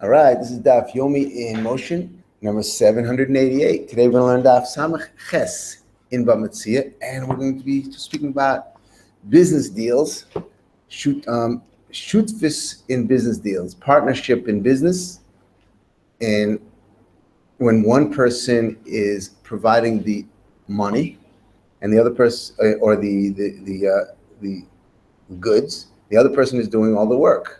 All right, this is Daf Yomi in Motion, number 788. Today we're going to learn Daf Samach Ches in Metzia, and we're going to be speaking about business deals, Shutfus in business deals, partnership in business, and when one person is providing the money, and the other person or the goods, the other person is doing all the work.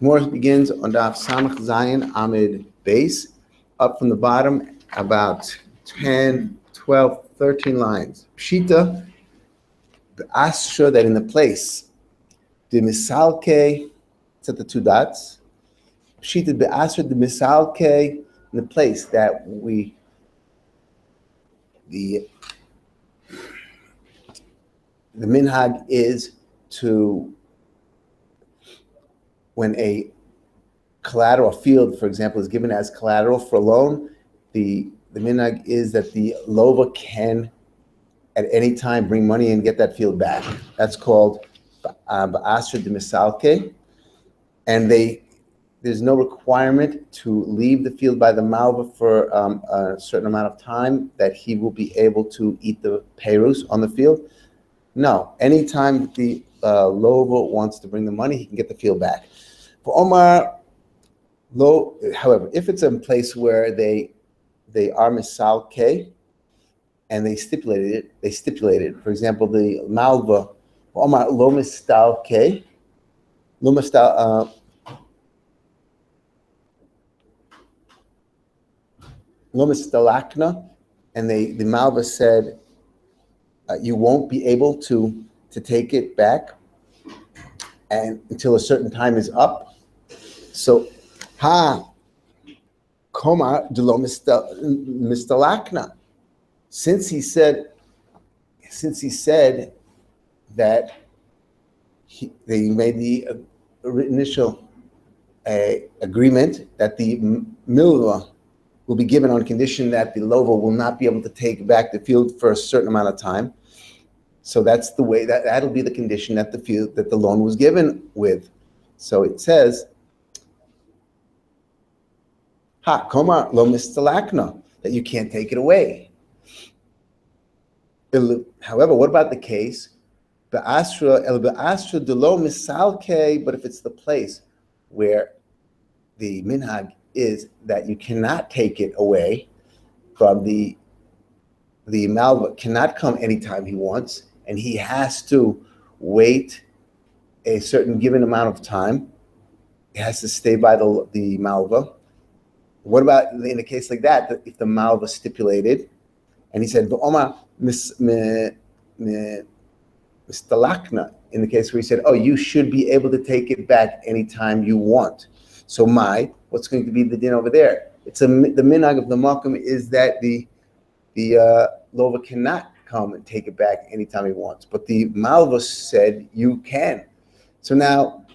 Morris begins on Daf Samach Zayin Amid base, up from the bottom about 10, 12, 13 lines. Pshita, the Astra that in the place, the Misalke, it's at the two dots. Pshita, the Astra, the Misalke, in the place that the minhag is to, when a collateral field, for example, is given as collateral for a loan, the minhag is that the lova can at any time bring money and get that field back. That's called ba'asra de misalke, and there's no requirement to leave the field by the malva for a certain amount of time that he will be able to eat the perus on the field. No, anytime the lova wants to bring the money, he can get the field back. For Omar, however, if it's a place where they are misalke and they stipulated it. For example, the malva, Omar lo mistalke, lo mistalakna, and the malva said you won't be able to take it back and until a certain time is up. So, koma de lo mistalakna. Since he said that they made the initial agreement that the milva will be given on condition that the lova will not be able to take back the field for a certain amount of time. So that's the way that'll be the condition that the loan was given with. So it says, koma lo mistalakna, that you can't take it away. However, what about the case be'asra de lo misalke? But if it's the place where the minhag is that you cannot take it away from the malva, cannot come anytime he wants, and he has to wait a certain given amount of time. He has to stay by the malva. What about in a case like that, if the malva stipulated, and he said, "V'oma mistalakna," in the case where he said, "Oh, you should be able to take it back anytime you want." So what's going to be the din over there? It's the minhag of the makom is that the lova cannot come and take it back anytime he wants, but the malva said you can. So now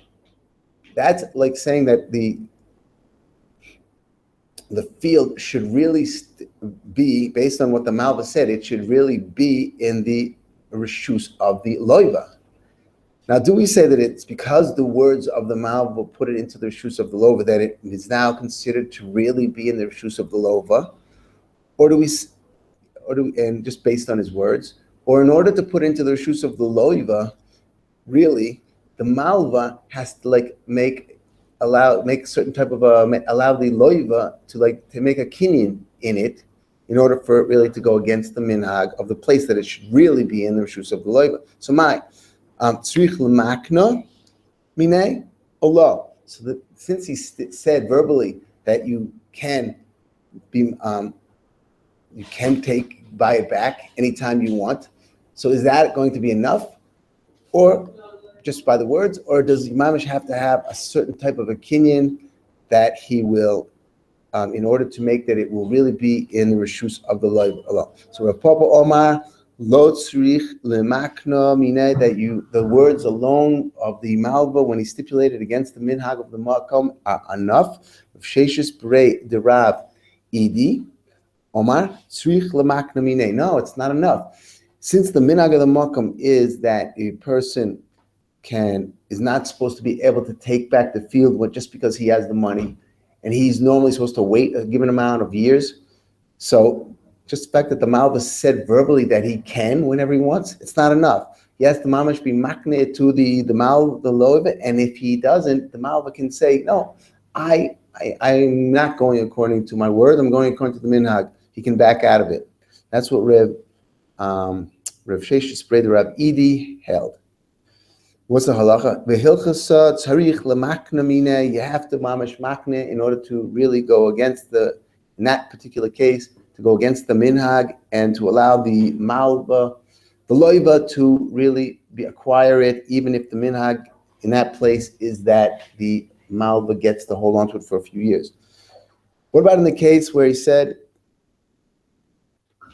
that's like saying that the field should really be, based on what the malva said, it should really be in the reshus of the loiva. Now, do we say that it's because the words of the malva put it into the reshus of the lova that it is now considered to really be in the reshus of the lova, or do we, and just based on his words, or in order to put into the reshus of the loiva, really the malva has to make certain type of allow the loiva to make a kinyan in it in order for it really to go against the minhag of the place that it should really be in the reshus of the loiva. So tzrich l'makna minei olo. So since he said verbally that you can buy it back anytime you want, so is that going to be enough, or just by the words, or does Imamish have to have a certain type of a kinyan that he will, in order to make that it will really be in the reshus of the loiva alone? So Rav Papa Omar lo tzrich lemakna minei, that the words alone of the malva when he stipulated against the minhag of the makom are enough. Sheshis berei derav idi, Omar, tzrich lemakna minei. No, it's not enough. Since the minhag of the makam is that a person is not supposed to be able to take back the field just because he has the money, and he's normally supposed to wait a given amount of years. So just the fact that the Malva said verbally that he can whenever he wants, it's not enough. He has the mamash be makne to the loiva, and if he doesn't, the Malva can say, no, I'm not going according to my word. I'm going according to the minhag. He can back out of it. That's what Rev Sheshes Breder Rav Idi held. What's the halacha? V'hilchasa tzarich lemakna mineh. You have to mamash makne in order to really go against in that particular case, to go against the minhag and to allow the malva, the loiva, to really acquire it, even if the minhag in that place is that the malva gets to hold on to it for a few years. What about in the case where he said,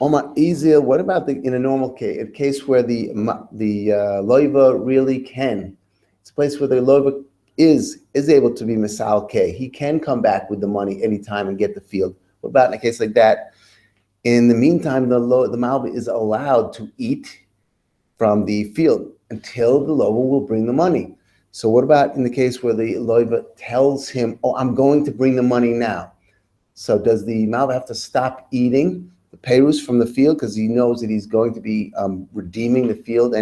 Omar Izil, what about in a normal case, a case where the loiva really can? It's a place where the loiva is able to be misal ke. He can come back with the money anytime and get the field. What about in a case like that? In the meantime, the malva is allowed to eat from the field until the loiva will bring the money. So what about in the case where the loiva tells him, oh, I'm going to bring the money now? So does the malva have to stop eating the perus from the field because he knows that he's going to be redeeming the field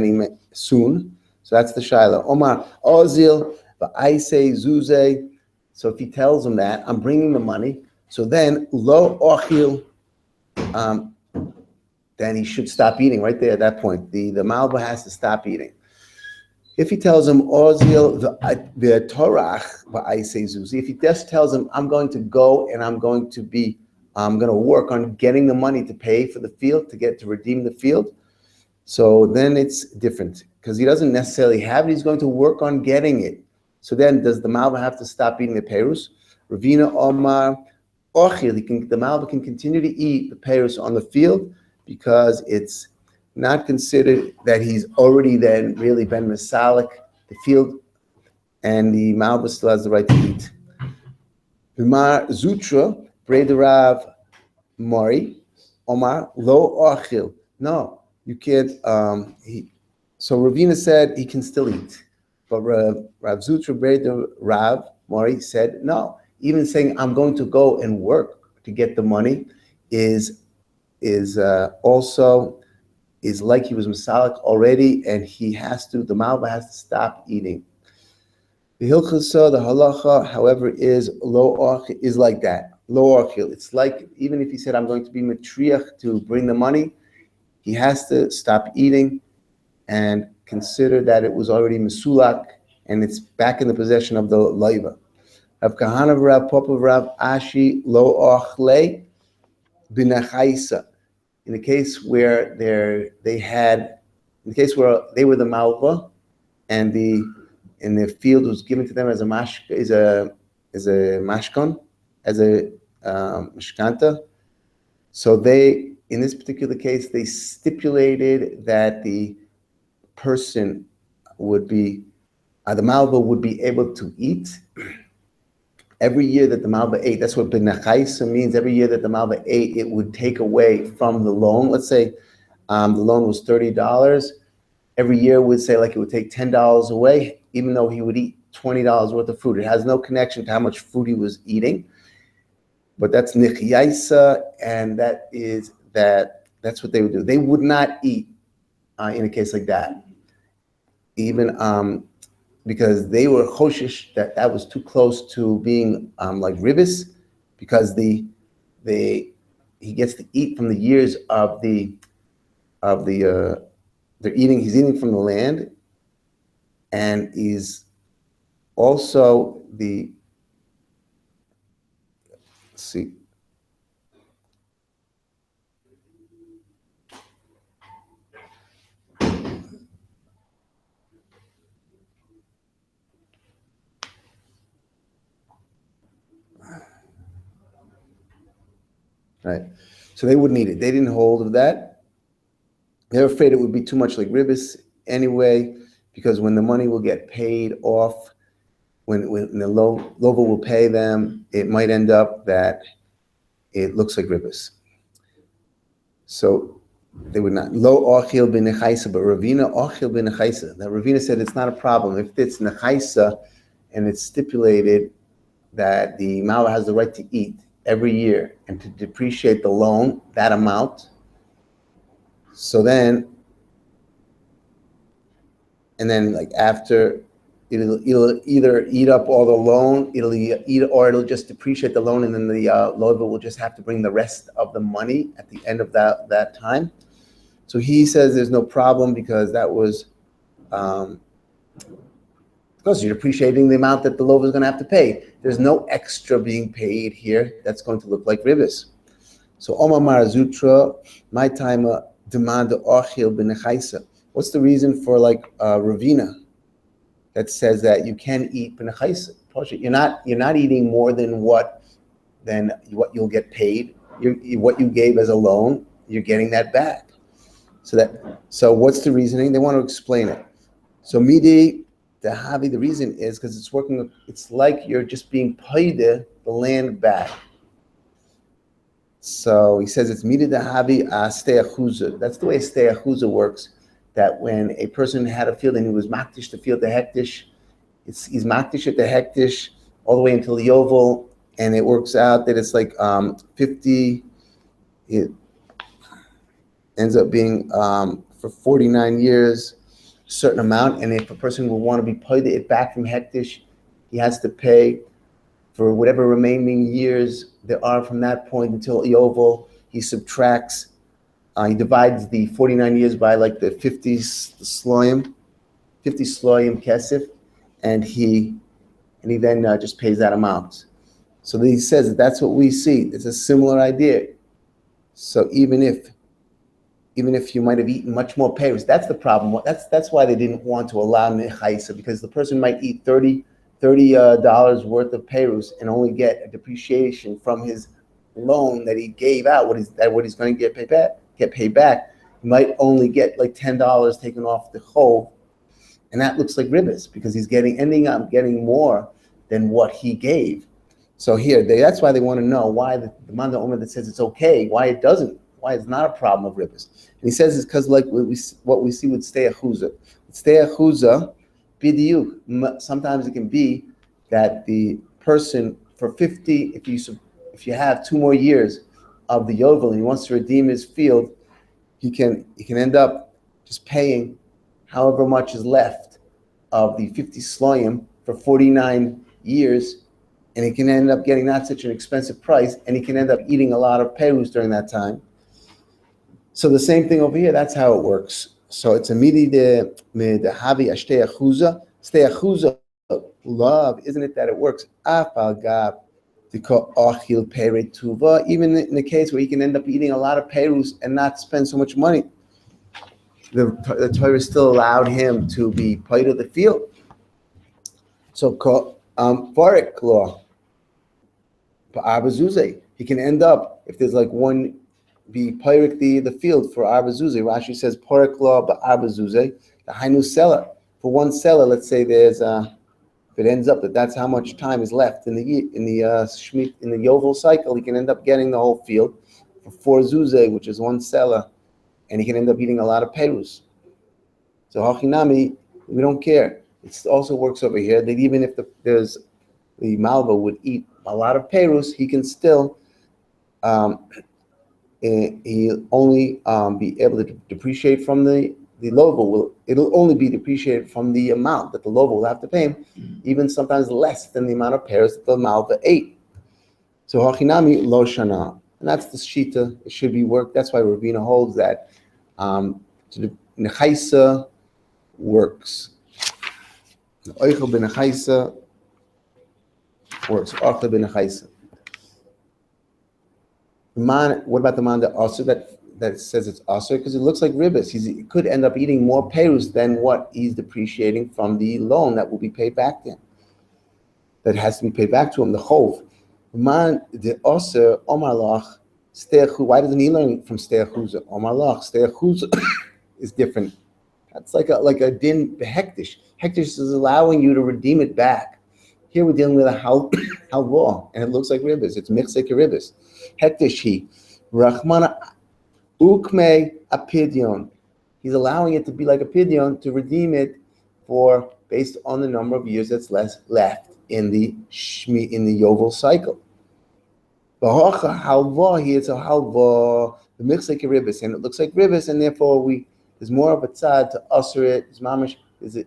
soon? So that's the shaila. Omar ozil va'aisei zuze. So if he tells him that I'm bringing the money, so then lo ochil, then he should stop eating right there at that point. The malva has to stop eating. If he tells him ozil the torach va'aisei zuze, if he just tells him I'm going to go and I'm going to work on getting the money to pay for the field, to redeem the field. So then it's different because he doesn't necessarily have it. He's going to work on getting it. So then does the malva have to stop eating the perus? Ravina Omar Ochil, the malva can continue to eat the perus on the field because it's not considered that he's already then really been masalik the field, and the malva still has the right to eat. V'mar Zutra, Brederav Mori, Omar, Lo Achil. No, you can't. So Ravina said he can still eat. But Rav Zutra Brederav Mori said, no, even saying I'm going to go and work to get the money is also like he was masalik already, and the malva has to stop eating. The hilchasa, the halacha, however, is like that. Lo achil. It's like even if he said I'm going to be matriach to bring the money, he has to stop eating and consider that it was already mesulak and it's back in the possession of the loiva. Rav Kahana Rav Papa Rav Ashi lo achle b'nechaisa. In the case where they were the malva, and the field was given to them as a mashkon, as a mashkanta. So in this particular case, they stipulated that the person the malva would be able to eat every year that the malva ate. That's what b'nechaisa means. Every year that the malva ate, it would take away from the loan. Let's say the loan was $30. Every year would say like it would take $10 away, even though he would eat $20 worth of food. It has no connection to how much food he was eating. But that's nichyaisa, and that's what they would do. They would not eat in a case like that, even because they were choshish that was too close to being like ribis, because he gets to eat from the years of the he's eating from the land, and he's also let's see. Right. So they wouldn't eat it. They didn't hold of that. They're afraid it would be too much like ribis anyway, because when the money will get paid off, when the lova will pay them, it might end up that it looks like ribis. So they would not. Lo ochil b'nechaisa, but Ravina ochil b'nechaisa. Now Ravina said it's not a problem. If it's nechaisa and it's stipulated that the Malva has the right to eat every year and to depreciate the loan, that amount, so then, and then like after, it'll either eat up all the loan, it'll eat, or it'll just depreciate the loan, and then the loaver will just have to bring the rest of the money at the end of that time. So he says there's no problem because that was, because you're depreciating the amount that the loaver is going to have to pay. There's no extra being paid here that's going to look like ribis. So Omar Marazutra, my time demand ochil b'nechaisa. What's the reason for like Ravina that says that you can eat b'nechaisa? You're not eating more than what you'll get paid. What you gave as a loan, you're getting that back. So what's the reasoning? They want to explain it. So midi dahavi, the reason is because it's working. It's like you're just being paid the land back. So he says it's midi dahavi steachuza. That's the way steachuza works. That when a person had a field and he was makdish the field the hektish, he's makdish at the hektish all the way until the yovel, and it works out that it's like 50. It ends up being for 49 years, a certain amount. And if a person will want to be paid it back from hektish, he has to pay for whatever remaining years there are from that point until yovel. He subtracts. He divides the 49 years by like the 50 sloyim kesef, and he then just pays that amount. So he says that's what we see. It's a similar idea. So even if you might have eaten much more payers, that's the problem. That's why they didn't want to allow nechaisa, because the person might eat $30 worth of payers and only get a depreciation from his loan that he gave out. What he's going to get paid back. He might only get like $10 taken off the whole, and that looks like ribis because he's ending up getting more than what he gave. So here, that's why they want to know why the Manda Omer that says it's okay, why it doesn't, why it's not a problem of ribis. And he says it's because like what we see with steachuza. Steachuza, bidiyuk. Sometimes it can be that the person for 50, if you have 2 more years of the yovel and he wants to redeem his field, he can end up just paying however much is left of the 50 sloyim for 49 years, and he can end up getting not such an expensive price, and he can end up eating a lot of perus during that time. So the same thing over here, that's how it works. So it's a midi de havi ashteachuza. Steachuza, love, isn't it that it works? Afal gab achil pere tuva, even in the case where he can end up eating a lot of perus and not spend so much money. The Torah still allowed him to be paid of the field. So farik law, he can end up, if there's like one, be parik the field for arbazuze. Rashi says farik law ba'arbazuze, the hainu seller. For one seller, let's say there's if it ends up that's how much time is left in the yovel cycle, he can end up getting the whole field for 4 zuze, which is one seller, and he can end up eating a lot of perus. So hachinami, we don't care. It also works over here that even if the malva would eat a lot of perus, he can still he'll only be able to depreciate from the loaver. It'll only be depreciated from the amount that the loaver will have to pay him, even sometimes less than the amount of pears that the malva ate. So hachinami lo shana, and that's the shita. It should be worked. That's why Ravina holds that the nechaisa works. The oichel b'nechaisa works. Oichel b'nechaisa. What about the man that also that says it's also because it looks like ribis? He could end up eating more perus than what he's depreciating from the loan that will be paid back to him. That has to be paid back to him. The chov. Man the also omar lach steachu. Why doesn't he learn from steachuza? Omar lach steachuza is different. That's like a din behektish. Hektish is allowing you to redeem it back. Here we're dealing with a halva, and it looks like ribis. It's mixed ribis. Hektish he rachmana Ukme apidyon. He's allowing it to be like a pidyon to redeem it for based on the number of years that's left in the Yovel cycle. V'hocha halva, it's a halva, the mixed ribis, and it looks like ribis, and therefore there's more of a tzad to usher it. There's a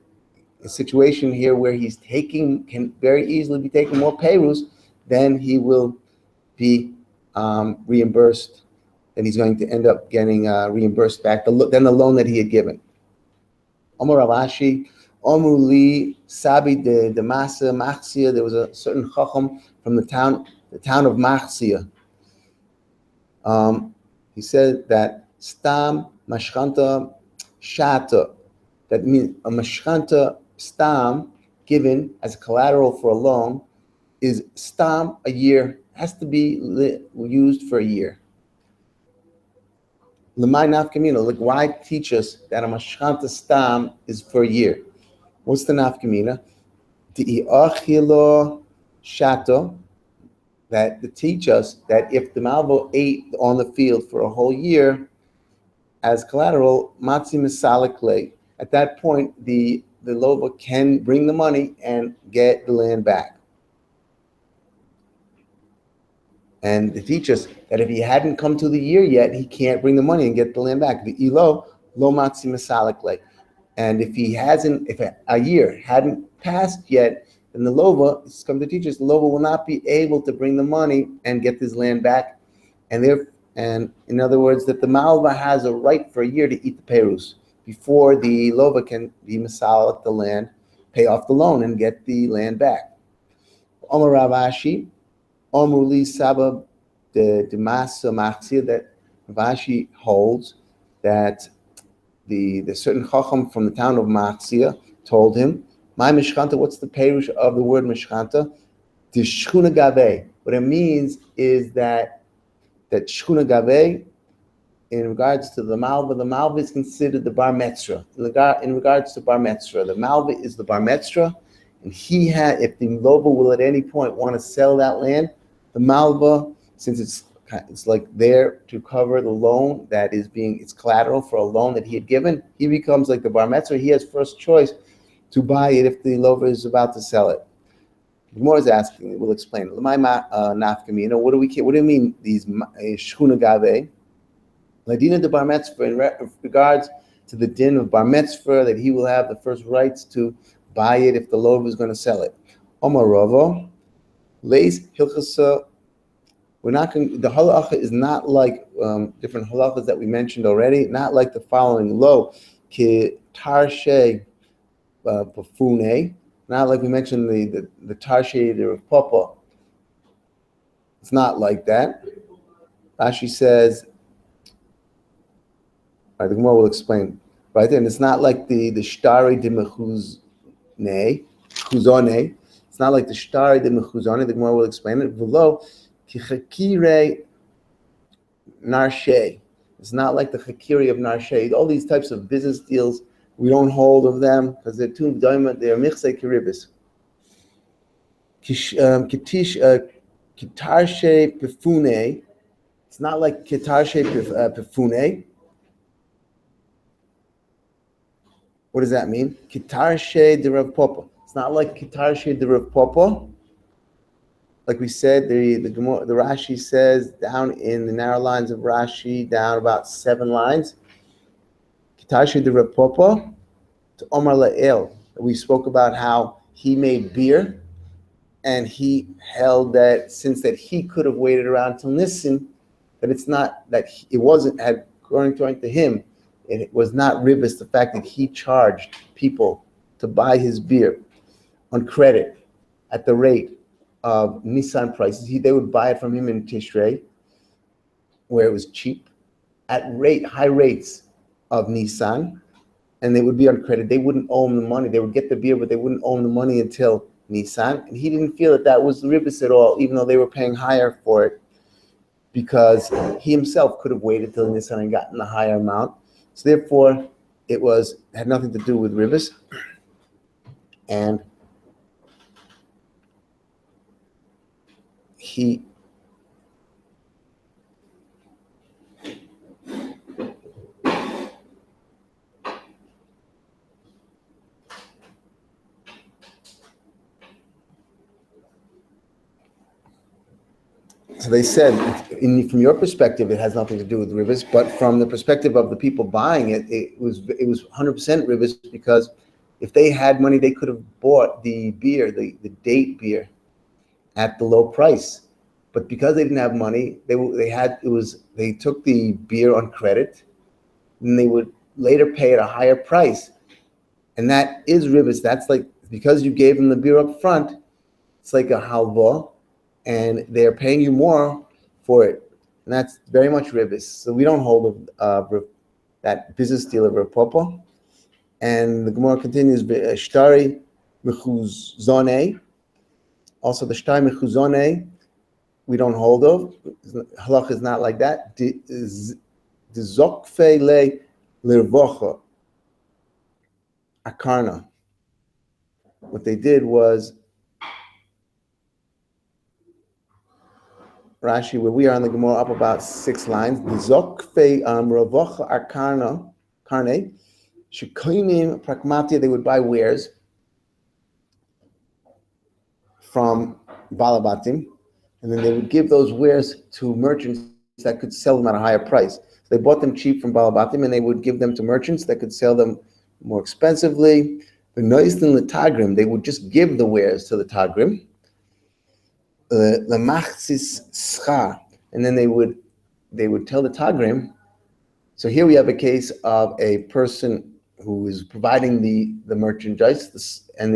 situation here where can very easily be taking more perus, then he will be reimbursed. Then he's going to end up getting reimbursed back than the loan that he had given. Omar Ravashi, Omruli Sabi de Masa Metzia. There was a certain chacham from the town of Metzia. He said that stam mashchanta shata, that means a mashchanta stam given as collateral for a loan is stam a year, has to be used for a year. L'may nafkamina, like why teach us that a mashchanta stam is for a year? What's the nafkamina? Di'achilo shato, that to teach us that if the malvo ate on the field for a whole year as collateral, matzi misalik, at that point the lova can bring the money and get the land back. And to teach us that if he hadn't come to the year yet, he can't bring the money and get the land back. The ilo lo matzi misalik. And if a year hadn't passed yet, then the lova, it's come to teach us, the lova will not be able to bring the money and get this land back. And in other words, that the malva has a right for a year to eat the perus before the lova can be masalik the land, pay off the loan, and get the land back. Omar Ravashi, Omruli Sabab the Masa Metzia, that Ravashi holds that the certain chacham from the town of Metzia told him, "My mishchanta, what's the perush of the word mishchanta? The shchuna gaveh. What it means is that shchuna gaveh, in regards to the malva is considered the bar metzra. In regards to bar metzra, the malva is the bar metzra, and if the lova will at any point want to sell that land, the malva, since it's like there to cover the loan that is it's collateral for a loan that he had given, he becomes like the bar metzra. He has first choice to buy it if the lova is about to sell it. The Gemara is asking, we'll explain. L'may nafkamina, what do you mean these shchuna gaveh? Ladina de bar metzra, in regards to the din of bar metzra, that he will have the first rights to buy it if the lova is going to sell it. Omar Rava, leis hilchasa. The halacha is not like different halachas that we mentioned already, not like the following. Lo ki tarshe pafune, not like we mentioned the tarshe the Rav Papa. It's not like that. Rashi says, the Gemara will explain, right? And it's not like the shtari de mechuzone. It's not like the shtari de mechuzone. The Gemara will explain it. V'lo ki chakire narshe. It's not like the chakiri of narshe. All these types of business deals, we don't hold of them because they're too diamond. They're michse kiribis. Kitarshe pefune. It's not like kitarshe pefune. What does that mean? Kitarshe de Rav Papa. It's not like Kitarshe de Rav Papa. Like we said, the Rashi says down in the narrow lines of Rashi, down about 7 lines. Kitarshe de Rav Papa to Omar La'el. We spoke about how he made beer, and he held that since that he could have waited around till Nisan, that it's not that it wasn't according to him. It was not ribis, the fact that he charged people to buy his beer on credit at the rate of Nissan prices. They would buy it from him in Tishrei, where it was cheap, at high rates of Nissan, and they would be on credit. They wouldn't owe him the money. They would get the beer, but they wouldn't owe him the money until Nissan. And he didn't feel that was ribis at all, even though they were paying higher for it, because he himself could have waited till Nissan and gotten the higher amount. So therefore, it had nothing to do with ribis, and So they said, from your perspective, it has nothing to do with rivers, but from the perspective of the people buying it, it was 100% rivers, because if they had money, they could have bought the beer, the date beer, at the low price. But because they didn't have money, they took the beer on credit, and they would later pay at a higher price, and that is rivers. That's like, because you gave them the beer up front, it's like a halva, and they're paying you more for it, and that's very much rivers. So we don't hold that business deal of Rapopo. And the Gemara continues, Shtari mechuzone. Also, the Shtari mechuzone we don't hold of. Halach is not like that. Zokfe le lirvocha akarna. What they did was, Rashi, where we are on the Gemara, up about 6 lines. Zokfe ravocha akarna karne shekainim pragmatia. They would buy wares from balabatim, and then they would give those wares to merchants that could sell them at a higher price. So they bought them cheap from balabatim, and they would give them to merchants that could sell them more expensively. The noistin the tagrim, they would just give the wares to the tagrim. The machzis schar, and then they would tell the tagrim. So here we have a case of a person who is providing the merchandise, and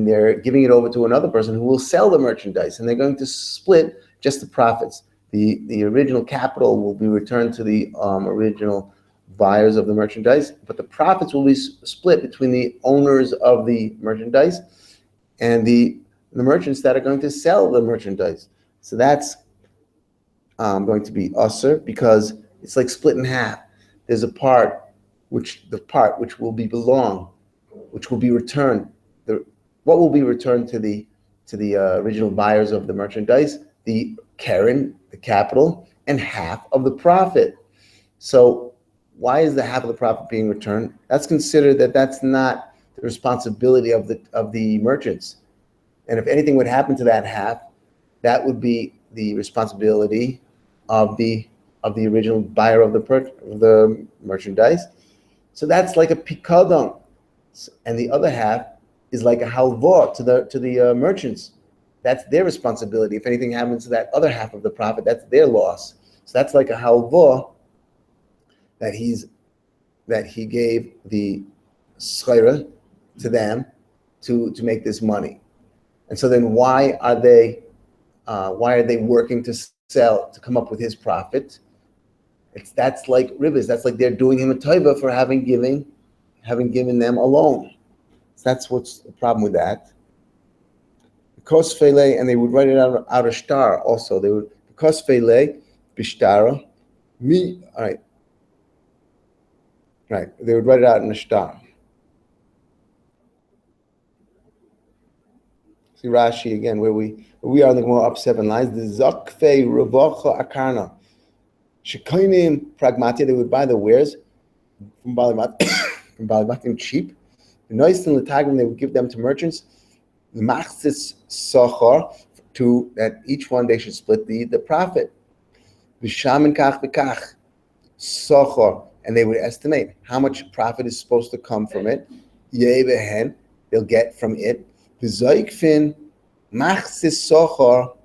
they're giving it over to another person who will sell the merchandise, and they're going to split just the profits. The original capital will be returned to the original buyers of the merchandise, but the profits will be split between the owners of the merchandise and the merchants that are going to sell the merchandise. So that's going to be usser, because it's like split in half. There's a part which will be which will be returned. What will be returned to the original buyers of the merchandise? The keren, the capital, and half of the profit. So why is the half of the profit being returned? That's considered that's not the responsibility of the merchants. And if anything would happen to that half, that would be the responsibility of the original buyer of the merchandise. So that's like a pikadon, and the other half is like a halva to the merchants. That's their responsibility. If anything happens to that other half of the profit, that's their loss. So that's like a halva that he gave the schayra to them to make this money. And so then why are they working to sell, to come up with his profit? That's like rivers. That's like they're doing him a taiva for having given them a loan. So that's what's the problem with that. Kosfele, and they would write it out of star also. They would kosfele bishtara mi. All right. They would write it out in a star. See Rashi again, where we are in the Gemara, up 7 lines. The zakfe ravocha akarna. Shekainim pragmatia, they would buy the wares from balabatim cheap. The nois and latagrim, they would give them to merchants. The machzis sochar, that each one they should split the profit. V'shamin kach v'kach sochar, and they would estimate how much profit is supposed to come from it. Yeh v'hen, they'll get from it. V'zoikfin machzis sochar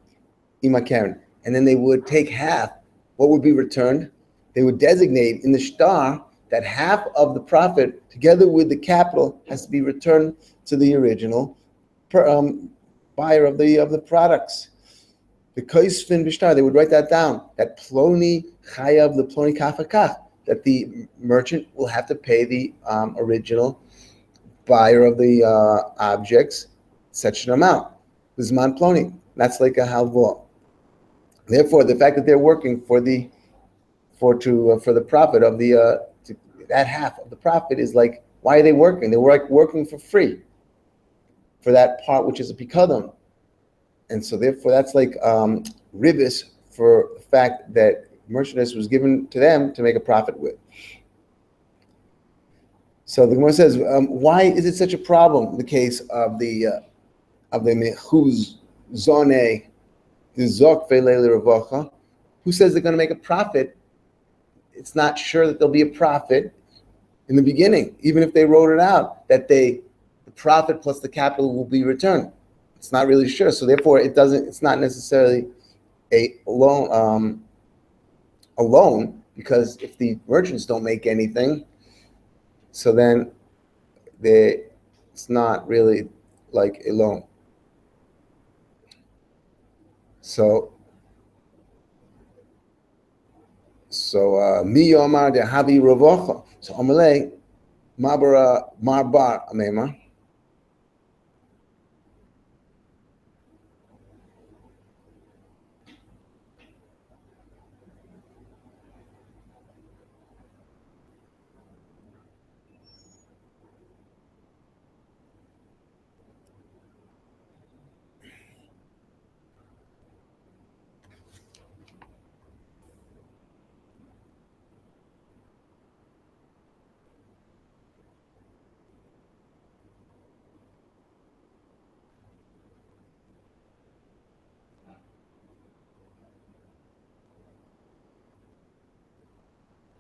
imakeren, and then they would take half. What would be returned? They would designate in the shtar that half of the profit, together with the capital, has to be returned to the original buyer of the products. The koisfin b'shtar, they would write that down. That ploni chayav the ploni kafakach, that the merchant will have to pay the original buyer of the objects such an amount. Zman ploni. That's like a halva. Therefore, the fact that they're working for the profit of that half of the profit is like, why are they working? They're working for free for that part which is a pikadon, and so therefore that's like ribis for the fact that merchandise was given to them to make a profit with. So the Gemara says, why is it such a problem in the case of the mechuz zoneh Dizok ve'leili revacha. Who says they're going to make a profit? It's not sure that there'll be a profit in the beginning, even if they wrote it out that the profit plus the capital will be returned. It's not really sure, so therefore it's not necessarily a loan, because if the merchants don't make anything, so then it's not really like a loan. So mi yomar de havi revocha. So amalei mabara marbar amema.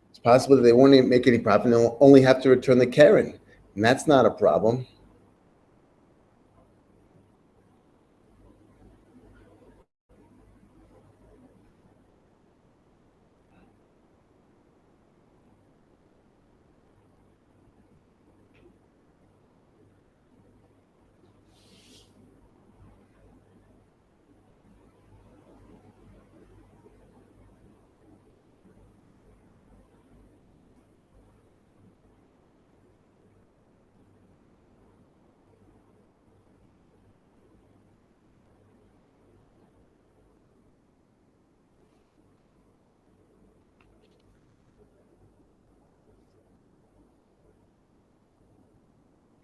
It's possible that they won't even make any profit and they'll only have to return the Karen. And that's not a problem.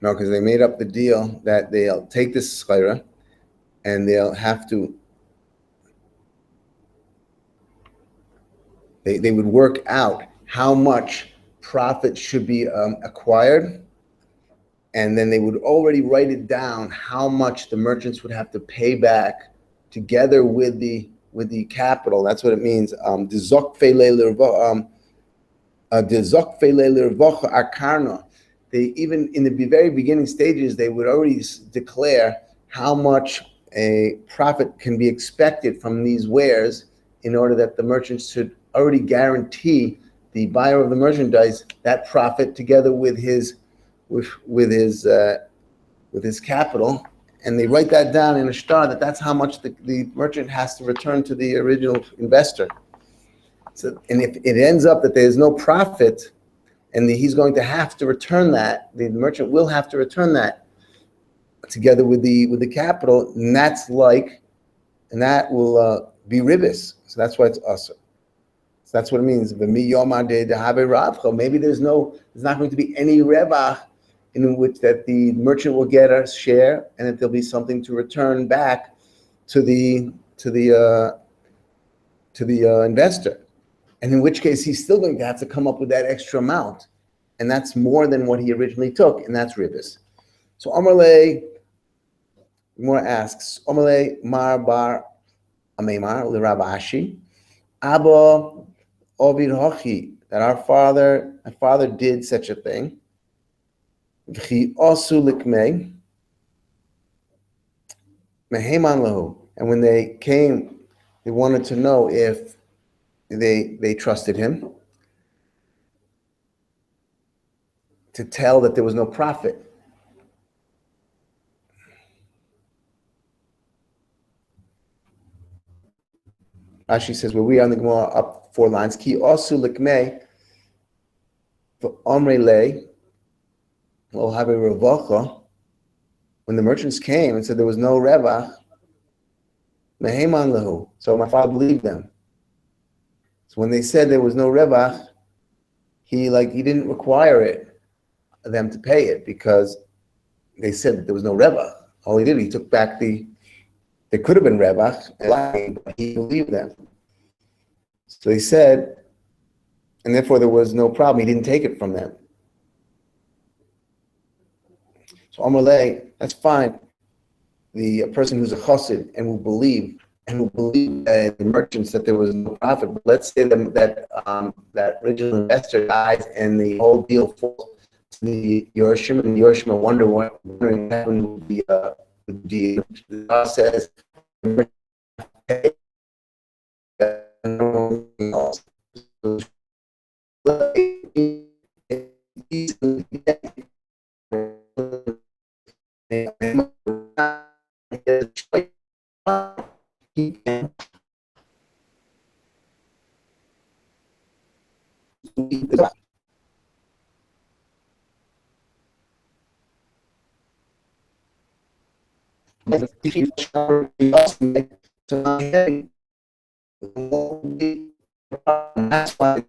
No, because they made up the deal that they'll take this schira and they'll have to, they would work out how much profit should be acquired, and then they would already write it down how much the merchants would have to pay back together with the capital. That's what it means. They, even in the very beginning stages, they would already declare how much a profit can be expected from these wares, in order that the merchants should already guarantee the buyer of the merchandise that profit together with his capital. And they write that down in a star, that's how much the merchant has to return to the original investor. So, and if it ends up that there's no profit, and he's going to have to return that, the merchant will have to return that together with the capital, and that will be ribis. So that's why it's usher. So that's what it means. Maybe there's not going to be any revach in which that the merchant will get a share, and that there'll be something to return back to the investor. And in which case, he's still going to have to come up with that extra amount. And that's more than what he originally took, and that's ribis. So Amarle, Gemara asks, Amarle mar bar amemar l'Rav Ashi, Abba ovid hochi, that our father did such a thing. V'chi osu likmei, meheman lahu. And when they came, they wanted to know if they trusted him to tell that there was no profit. Rashi says, where we are on the Gemara up 4 lines, Ki osu likmei v'omrei lei lo have a revacha. When the merchants came and said there was no revach, meheman lahu. So my father believed them. So when they said there was no revach, he didn't require them to pay it, because they said that there was no revach. All he did, he took back there could have been revach, but he believed them. So they said, and therefore there was no problem. He didn't take it from them. So Amalei, that's fine. The person who's a chassid and will believe and who believe the merchants that there was no profit. But let's say that original investor dies and the whole deal falls to the Yorshim, and the Yorshim are wondering what happened with the God says that's why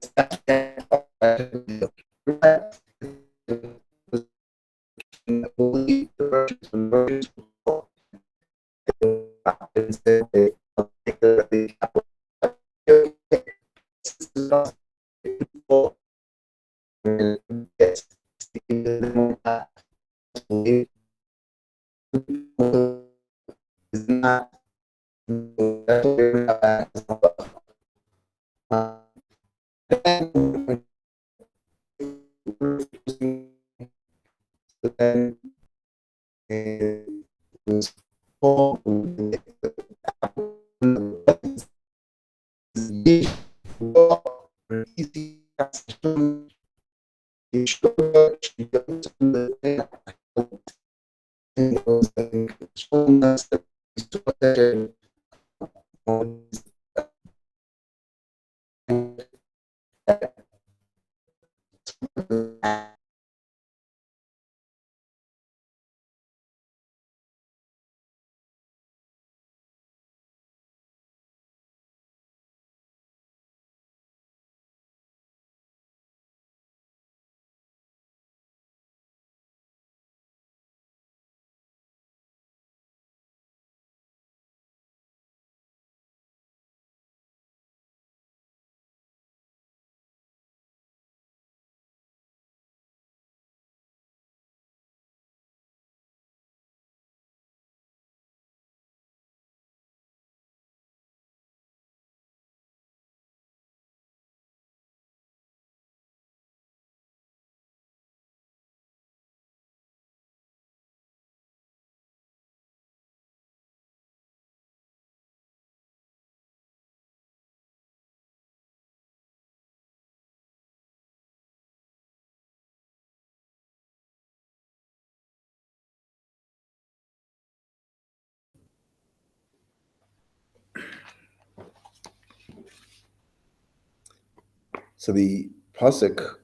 so the pasuk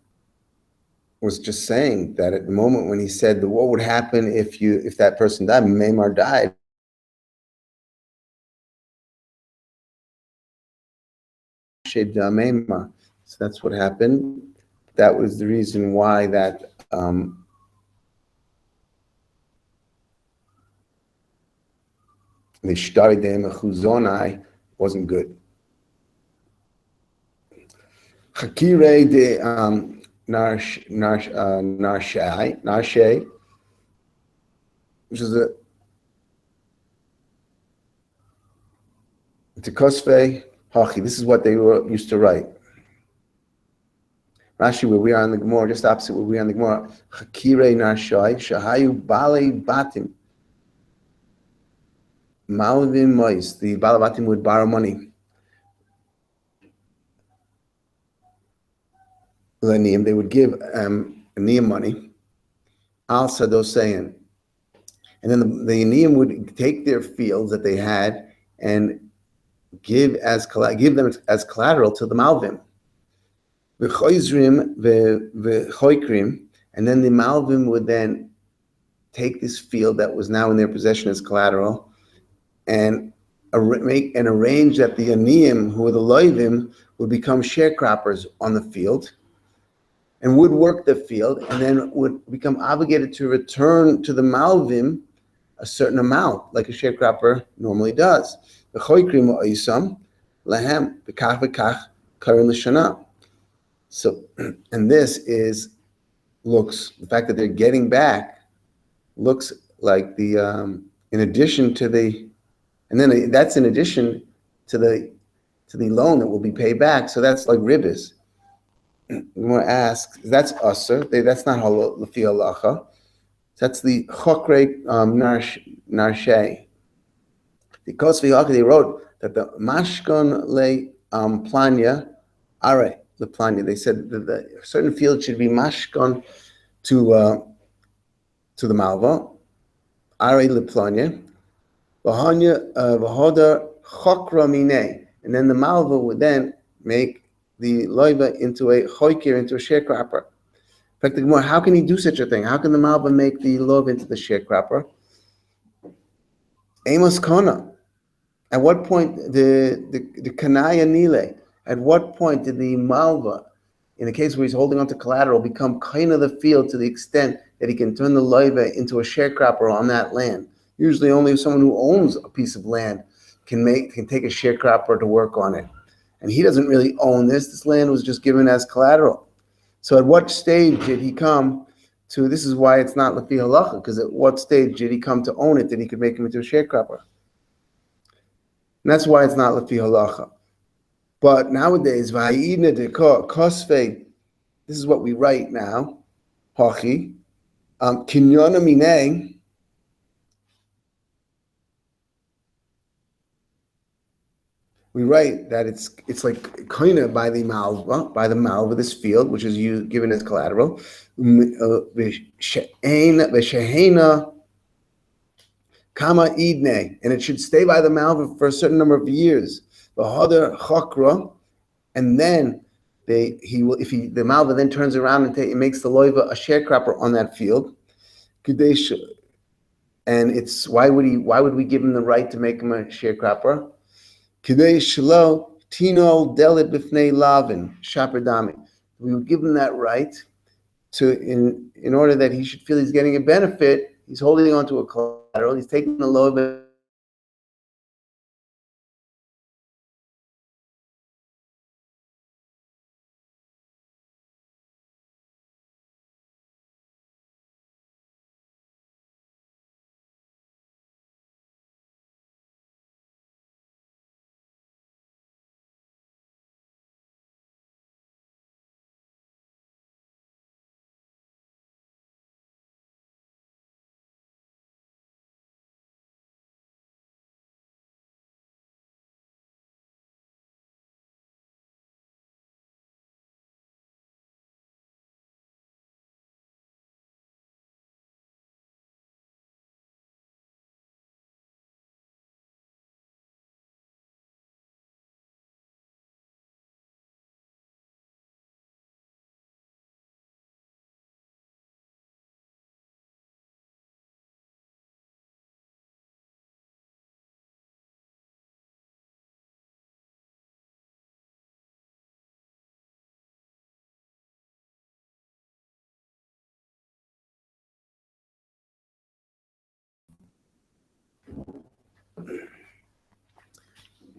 was just saying that at the moment when he said what would happen if that person died, Maimar died. So that's what happened. That was the reason why that the Shtari de Mechuzonai wasn't good. Chakire de Narshai, which is a Tekosfe Hachi. This is what they used to write. Rashi, where we are in the Gemara, just opposite where we are in the Gemara. Chakire Narshai, Shahayu Bale Batim. Malvin Mois, the Balabatim would borrow money. They would give Aniyim money, Al Sadosayan. And then the Aniyim would take their fields that they had and give them as collateral to the Malvim. V'choizrim v'choikrim, and then the Malvim would then take this field that was now in their possession as collateral and arrange that the Aniyim, who were the Loivim, would become sharecroppers on the field and would work the field, and then would become obligated to return to the Malvim a certain amount, like a sharecropper normally does. So, and this looks, the fact that they're getting back looks like in addition to the And then that's in addition to the loan that will be paid back. So that's like ribis. We want to ask, that's usher. That's not lafi halacha. That's the chokre narshe. Because they wrote that the mashkon le planya are the planya. They said that the certain field should be mashkon to the malva are le planya v'hanya v'hoder chokra mine, and then the malva would then make the loiva into a choikir, into a sharecropper. In fact, how can he do such a thing? How can the malva make the loiva into the sharecropper? Amos kona. At what point the kanaya nile? At what point did the malva, in the case where he's holding onto collateral, become kind of the field to the extent that he can turn the loiva into a sharecropper on that land? Usually, only someone who owns a piece of land can take a sharecropper to work on it, and he doesn't really own this. This land was just given as collateral. So, at what stage did he come to? This is why it's not lafi halacha, because at what stage did he come to own it that he could make him into a sharecropper? And that's why it's not lafi halacha. But nowadays, v'ha'idna deka kosfe, this is what we write now. Hachi, kinyona minei. We write that it's like koina by the malva, this field which is given as collateral. V'shehena kama idne, and it should stay by the malva for a certain number of years. V'hoder chokra, and then the malva then turns around and makes the loiva a sharecropper on that field. And it's why would we give him the right to make him a sharecropper? Kidei shelo tino delit b'fnei lavin shaperdami. We would give him that right in order that he should feel he's getting a benefit. He's holding on to a collateral. He's taking the loiva.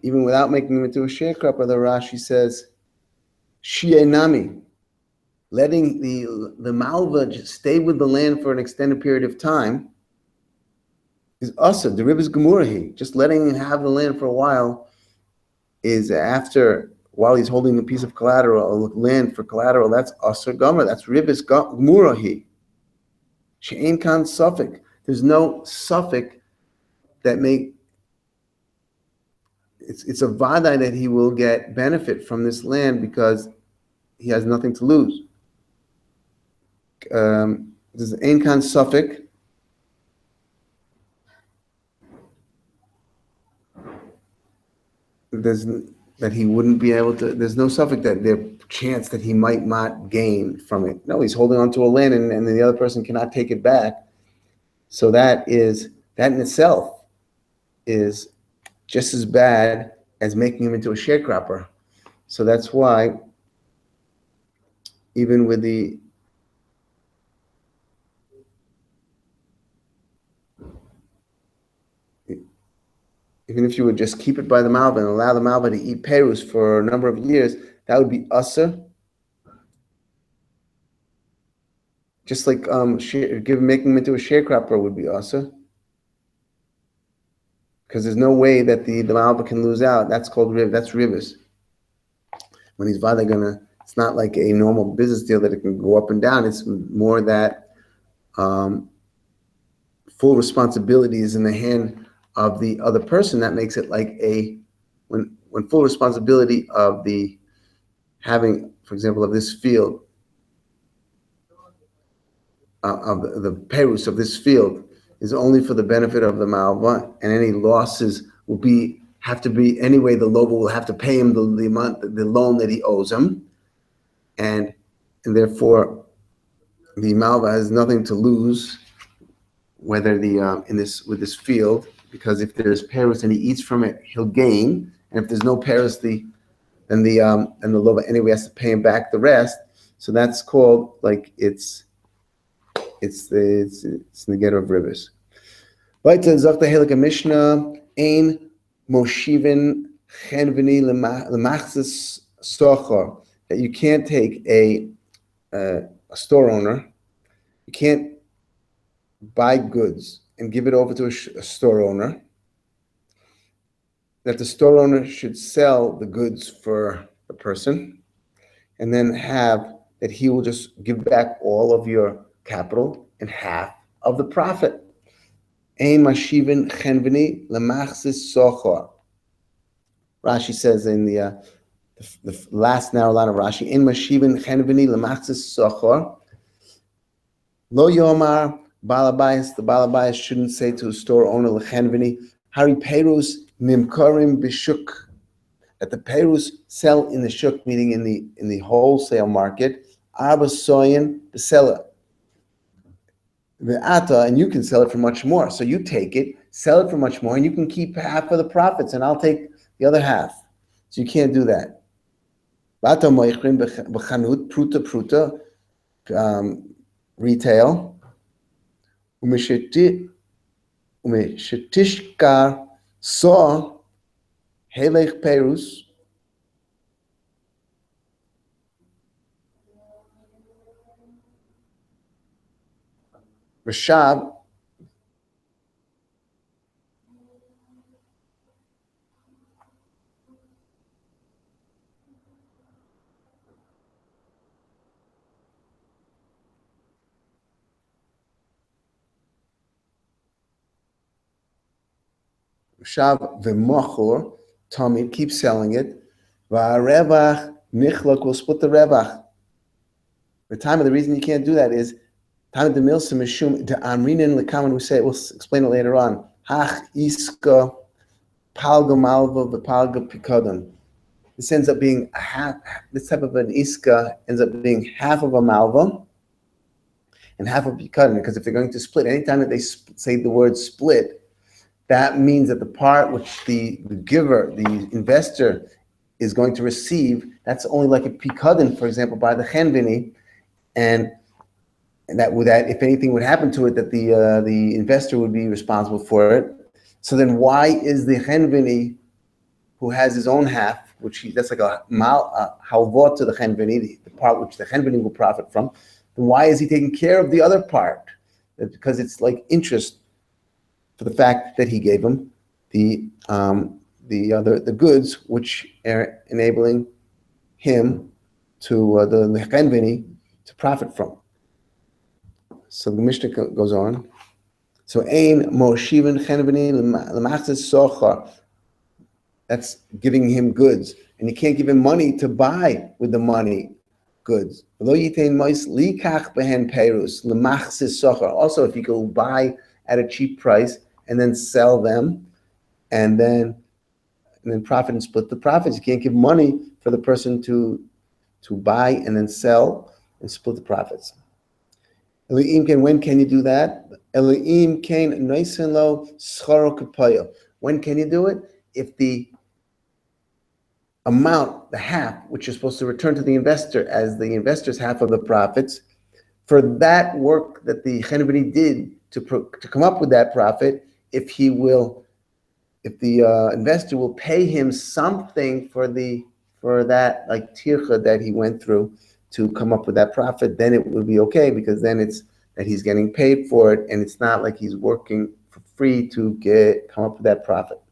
Even without making him into a sharecropper, the Rashi says, shienami, letting the malva just stay with the land for an extended period of time is asa. The rib is gemurahi. Just letting him have the land for a while is while he's holding a piece of collateral or land for collateral. That's asa gomer. That's rib is gemurahi. She'ein kan suffik. There's no suffik that it's a vadai that he will get benefit from this land because he has nothing to lose. There's ein kan suffik. That he wouldn't be able to. There's no suffix that there's chance that he might not gain from it. No, he's holding on to a land, and the other person cannot take it back. So that in itself is just as bad as making him into a sharecropper. So that's why even with even if you would just keep it by the malva and allow the malva to eat perus for a number of years, that would be usher. Just like making him into a sharecropper would be usher. because there's no way that the malva can lose out. That's called that's rivers. When he's vada gonna, it's not like a normal business deal that it can go up and down. It's more that full responsibility is in the hand of the other person. That makes it like when full responsibility of the having, for example, of this field, of the perus of this field is only for the benefit of the malva, and any losses will have to be anyway. The loba will have to pay him the amount, the loan that he owes him, and therefore the malva has nothing to lose. Whether with this field, because if there's perus and he eats from it, he'll gain, and if there's no perus, then the loba anyway has to pay him back the rest. So that's called like it's the getter of rivers. Weiter sagt der Heilige Mishnah, ein moshivin chenvini lemachzis sochar, that you can't take a store owner, you can't buy goods and give it over to a store owner, that the store owner should sell the goods for the person, and then that he will just give back all of your capital and half of the profit. Ein mashivin chenvini lemachzis sochar. Rashi says in the last narrow line of Rashi, Ein mashivin chenvini lemachzis sochar. Lo yomar balabayas. The balabayas shouldn't say to a store owner lechenvini hari perus nimkorim b'shuk, that the perus sell in the shuk, meaning in the wholesale market. Arba soyin the seller. The ata, and you can sell it for much more. So you take it, sell it for much more, and you can keep half of the profits, and I'll take the other half. So you can't do that. Ata moichrin b'chanut pruta retail. Umeshetishkar saw helech perus. Rashab v'mochor Tamid, keep selling it. V'arevach nichlok, will split the revach. The time of the reason you can't do that is time of the milsa mishum de amrinin lekaman. We say it. We'll explain it later on. Hach iska palga malva v'palga pikadon. This ends up being a half. This type of an iska ends up being half of a malva and half of pikadon, because if they're going to split, anytime that they say the word split, that means that the part which the giver, the investor, is going to receive, that's only like a pikadon, for example, by the chenvini, and that if anything would happen to it, that the investor would be responsible for it. So then, why is the chenvini, who has his own half, that's like a halvot to the chenvini, the part which the chenvini will profit from, then why is he taking care of the other part? Because it's like interest for the fact that he gave him the goods which are enabling him to the chenvini to profit from. So the Mishnah goes on. So ein moshiven chenvini lemachzis sochar. That's giving him goods, and you can't give him money to buy with the money goods. Also, if you go buy at a cheap price and then sell them, and then profit and split the profits. You can't give money for the person to buy and then sell and split the profits. When can you do that? When can you do it? If the amount, the half, which you're supposed to return to the investor as the investor's half of the profits, for that work that the chenvini did to come up with that profit, if the investor will pay him something for that, like tircha that he went through to come up with that profit, then it will be okay, because then it's that he's getting paid for it, and it's not like he's working for free to come up with that profit.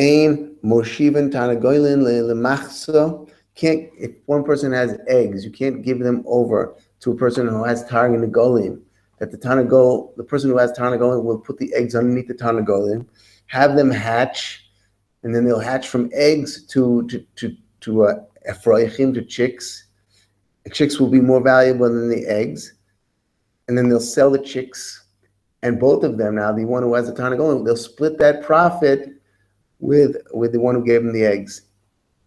Ein moshivan tanagoylin lemachsa. Can't, if one person has eggs, you can't give them over to a person who has tarnagolim. That the person who has tarnagolim will put the eggs underneath the tarnagolim, have them hatch, and then they'll hatch from eggs to efroichim, to chicks. The chicks will be more valuable than the eggs, and then they'll sell the chicks, and both of them now, the one who has the tarnagolim, they'll split that profit with the one who gave them the eggs.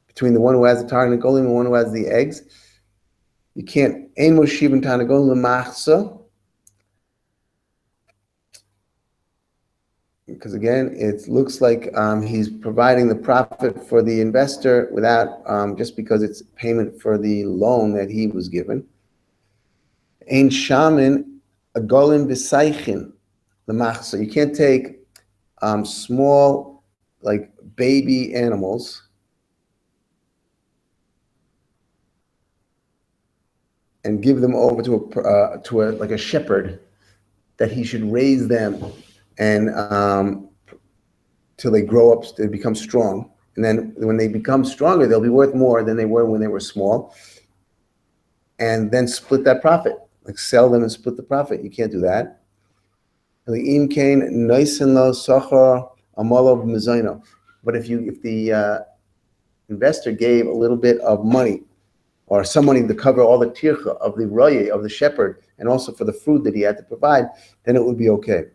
Between the one who has the tarnagolim and the one who has the eggs, you can't. Ein moshivan tarnagolim lemachsa, because again, it looks like he's providing the profit for the investor without just because it's payment for the loan that he was given. Ein shaman agolin v'saichin lemachsa. You can't take small, like baby animals, and give them over to a like a shepherd, that he should raise them and till they grow up, they become strong, and then when they become stronger, they'll be worth more than they were when they were small, and then split that profit, like sell them and split the profit. You can't do that. But if the investor gave a little bit of money or some money to cover all the tircha of the roye, of the shepherd, and also for the food that he had to provide, then it would be okay.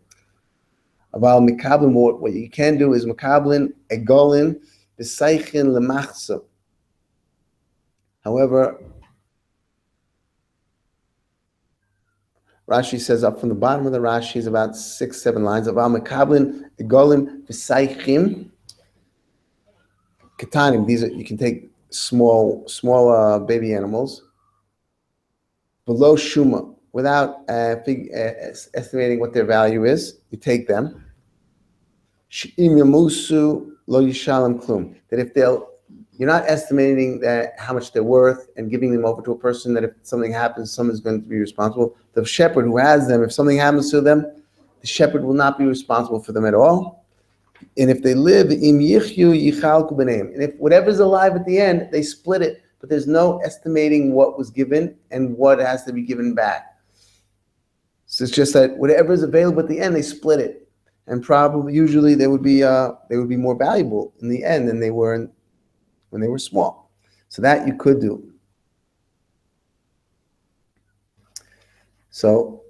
About mikablin, what you can do is mikablin egolin b'saichin lemachsa. However, Rashi says up from the bottom of the Rashi is about 6-7 lines. About mikablin egolin b'saichim katanim. These are, you can take small baby animals below shuma, without estimating what their value is. You take them. She'im yamusu lo yishalem klum. That if you're not estimating that how much they're worth and giving them over to a person that if something happens, someone's going to be responsible. The shepherd who has them, if something happens to them, the shepherd will not be responsible for them at all. And if they live, im yichyu yichalku b'neim. And if whatever's alive at the end, they split it, but there's no estimating what was given and what has to be given back. So it's just that whatever's available at the end, they split it, and probably usually they would be more valuable in the end than they were when they were small. So that you could do. So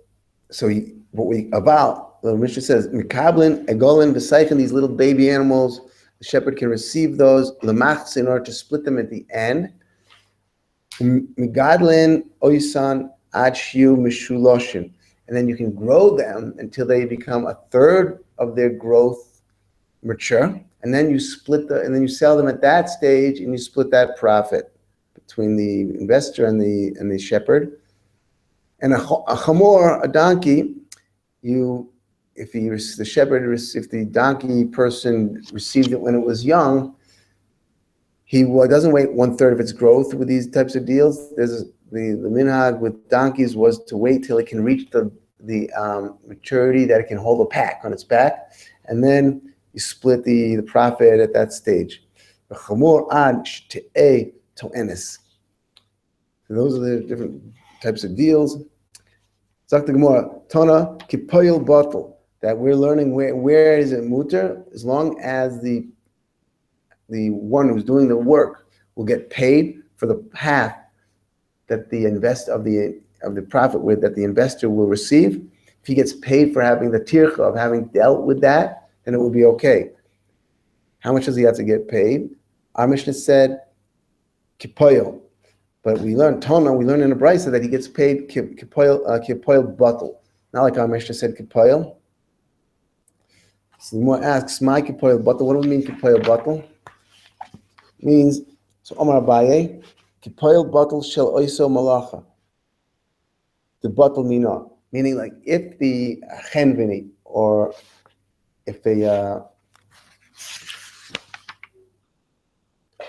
what we about the Mishnah says mikablin egolin v'saichen, these little baby animals, the shepherd can receive those lemachs in order to split them at the end. Migadlin oisan ad shiu mishuloshin, and then you can grow them until they become a third of their growth mature, and then you sell them at that stage, and you split that profit between the investor and the shepherd. And a chamor, a donkey, if the donkey person received it when it was young, he doesn't wait 1/3 of its growth with these types of deals. There's the minhag with donkeys was to wait till it can reach the maturity that it can hold a pack on its back, and then you split the profit at that stage. So those are the different types of deals. Zak the Gemara, Tana kipoil bottle, that we're learning where is it muter, as long as the one who's doing the work will get paid for the half that the profit with that the investor will receive. If he gets paid for having the tircha of having dealt with that, then it will be okay. How much does he have to get paid? Our Mishnah said kipoil. But we learn in a brisa that he gets paid kipoil bottle. Not like our Mishnah said kipoil. So the more asks, my kipoil bottle, what do we mean kipoil bottle? Means, so Omar Abaye, kipoil bottle shel oiso malacha. The bottle mina, meaning like if the chenvini, or if they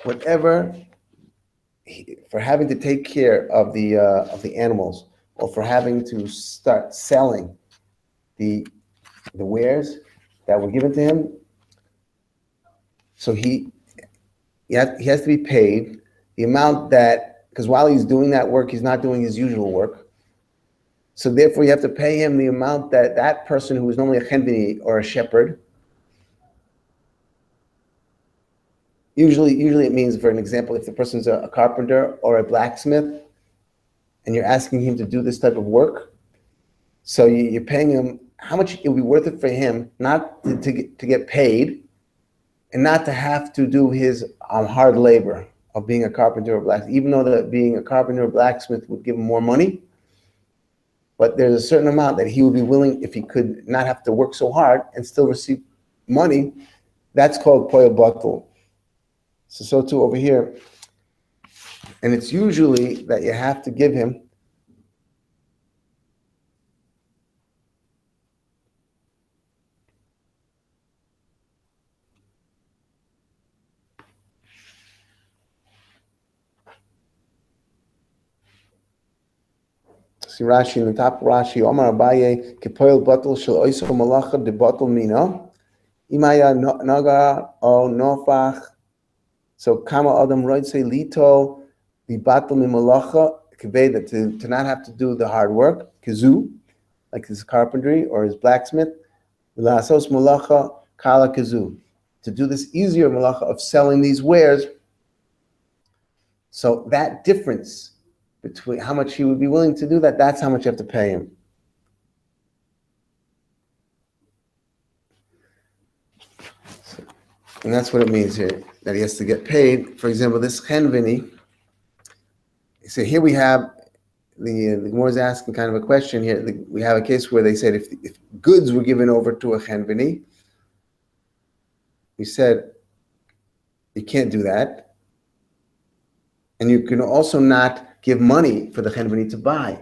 whatever, for having to take care of the animals, or for having to start selling the wares that were given to him, So he has to be paid the amount that, because while he's doing that work, he's not doing his usual work. So therefore, you have to pay him the amount that that person who is normally a chenvini or a shepherd. Usually it means, for an example, if the person's a carpenter or a blacksmith, and you're asking him to do this type of work, so you're paying him how much it would be worth it for him not to get paid, and not to have to do his hard labor of being a carpenter or blacksmith, even though that being a carpenter or blacksmith would give him more money. But there's a certain amount that he would be willing, if he could not have to work so hard and still receive money. That's called poil batul. So too over here. And it's usually that you have to give him see Rashi in the top of Rashi, Omar Abaye, Kepoil Batul Shel Oiso Malacha de Batul Mino, Imaya Naga O Nofach. So Kama Adam Roitse Lito, the Batul Mimalacha, Kaveda, to not have to do the hard work, Kazu, like his carpentry or his blacksmith, Lasos Malacha Kala Kazu, to do this easier malacha of selling these wares. So that difference between how much he would be willing to do that, that's how much you have to pay him. And that's what it means here, that he has to get paid. For example, this chenvini, so here we have, the Gemara is asking kind of a question here. We have a case where they said if goods were given over to a chenvini, we said you can't do that. And you can also not give money for the chenvini to buy.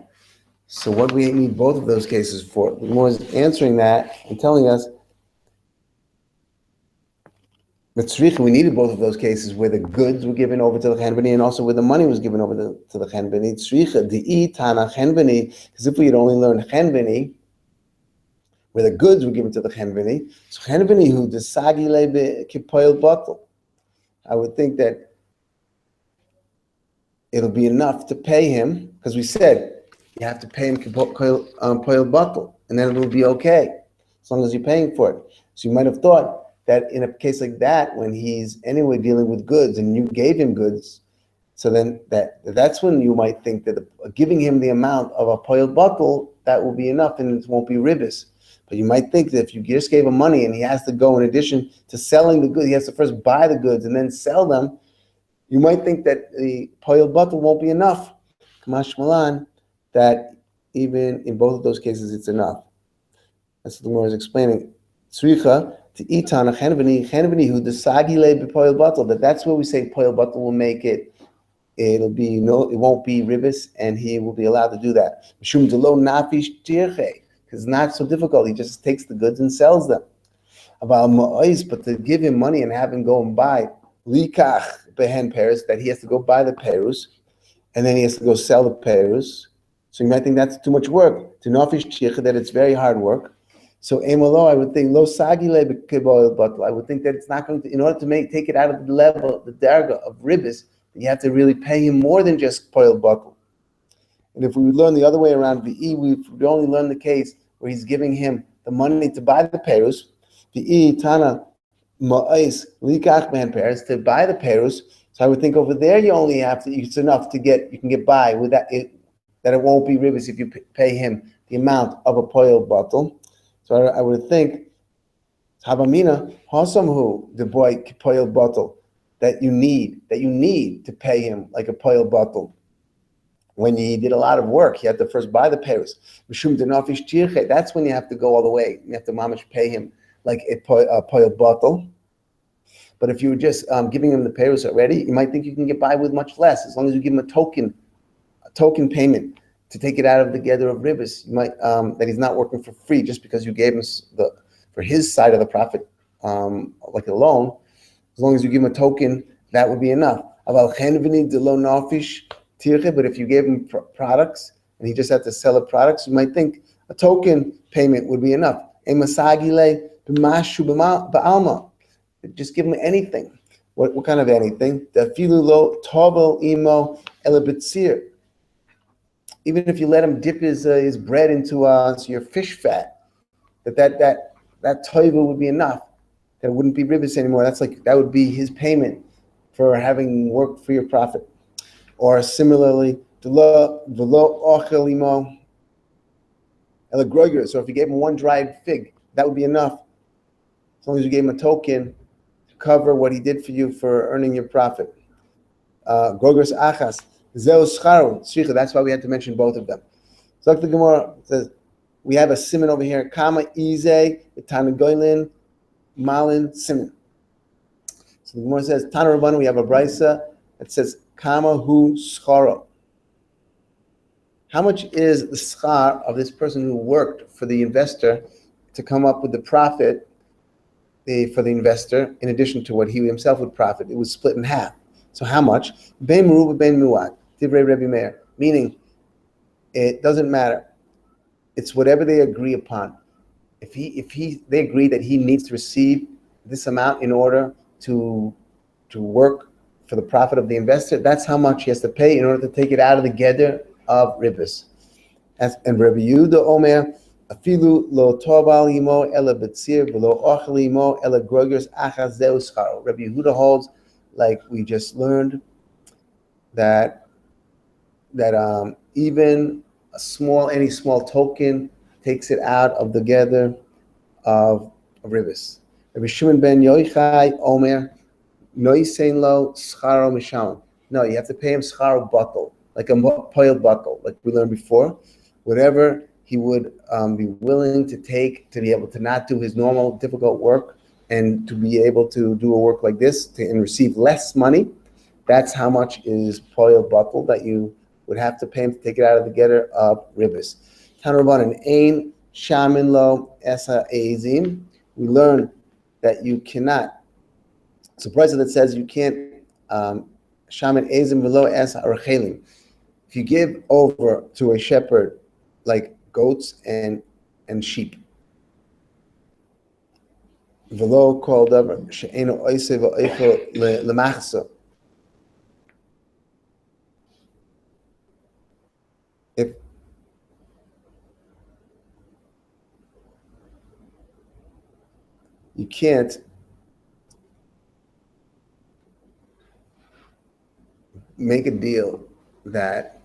So what do we need both of those cases for? The Gemara is answering that and telling us that we needed both of those cases where the goods were given over to the chenvini and also where the money was given over to the chenvini. Tzricha di'i tana chenvini, because if we had only learned chenvini, where the goods were given to the chenvini, so chenvini who desagi lebe kipoil batul, I would think that it'll be enough to pay him, because we said you have to pay him poil batul, and then it'll be okay as long as you're paying for it. So you might have thought that in a case like that, when he's anyway dealing with goods and you gave him goods, so then that's when you might think that giving him the amount of a poil batul, that will be enough and it won't be ribis. But you might think that if you just gave him money and he has to go, in addition to selling the goods, he has to first buy the goods and then sell them, you might think that the poil batul won't be enough. Kamash Malan, that even in both of those cases, it's enough. That's what the Gemara is explaining. Tzricha to itana chenvini who desagile b'poil batul, that's where we say poil batul will make it. It won't be ribis, and he will be allowed to do that. Mishum delo nafish tirche, because it's not so difficult. He just takes the goods and sells them. But to give him money and have him go and buy likach behen perus, that he has to go buy the perus, and then he has to go sell the perus. So you might think that's too much work. To nafish tirche, that it's very hard work. So emolo, I would think lo sagile b'kiboil batul. I would think that it's not going to, in order to take it out of the level, the darga of ribis, you have to really pay him more than just poil batul. And if we would learn the other way around, we would only learn the case where he's giving him the money to buy the perus, tana ma'is likach ben perus, to buy the perus. So I would think over there you only have to, it's enough to you can get by with that, that it won't be ribis if you pay him the amount of a poil batul. So I would think, Havamina, Hasamhu, the boy poil batul, that you need to pay him like a poil batul. When he did a lot of work, he had to first buy the perus. That's when you have to go all the way. You have to mamish pay him like a poil batul. But if you were just giving him the perus already, you might think you can get by with much less, as long as you give him a token payment to take it out of the gather of ribis. You might that he's not working for free just because you gave him for his side of the profit, like a loan. As long as you give him a token, that would be enough. But if you gave him products and he just had to sell the products, you might think a token payment would be enough. Just give him anything. What kind of anything? Dafilu lo tovel imo elebitzir. Even if you let him dip his bread into your fish fat, that toivel would be enough. That wouldn't be ribis anymore. That would be his payment for having worked for your profit. Or similarly, velo ochel imo elegroiger. So if you gave him one dried fig, that would be enough. As long as you gave him a token to cover what he did for you for earning your profit. Grogers achas. Zeus charon. That's why we had to mention both of them. So the Gemara says, we have a siman over here. Kama ize tanagoylin malin siman. So the Gemara says, Tana Rabbanan, we have a brisa that says, Kama hu scharo. How much is the schar of this person who worked for the investor to come up with the profit for the investor, in addition to what he himself would profit? It was split in half. So how much? Ben meruba ben muad. Divrei Rebbe Meir. Meaning, it doesn't matter. It's whatever they agree upon. If they agree that he needs to receive this amount in order to work for the profit of the investor, that's how much he has to pay in order to take it out of the gather of ribis. And Rabbi Yehuda Omer, afilu lo toval imo ela betzir v'lo ochel imo ela grogers achas zeu scharo. Rabbi Yehuda holds, like we just learned, that even any small token takes it out of the gather of ribis. Rabbi Shimon ben Yochai Omer, noisein lo scharo misham. No, you have to pay him scharo batal, like a poil batal, like we learned before. Whatever he would be willing to take to be able to not do his normal difficult work and to be able to do a work like this and receive less money, that's how much is poil batal that you would have to pay him to take it out of the getter of ribis. Tana Rabbanan, ein shamin lo esa ezim. We learn that you cannot. It's a price that says you can't shamin ezim velo esa archelim. If you give over to a shepherd like goats and sheep, velo called over she'eno oise v'oichel lemachsa. If you can't make a deal that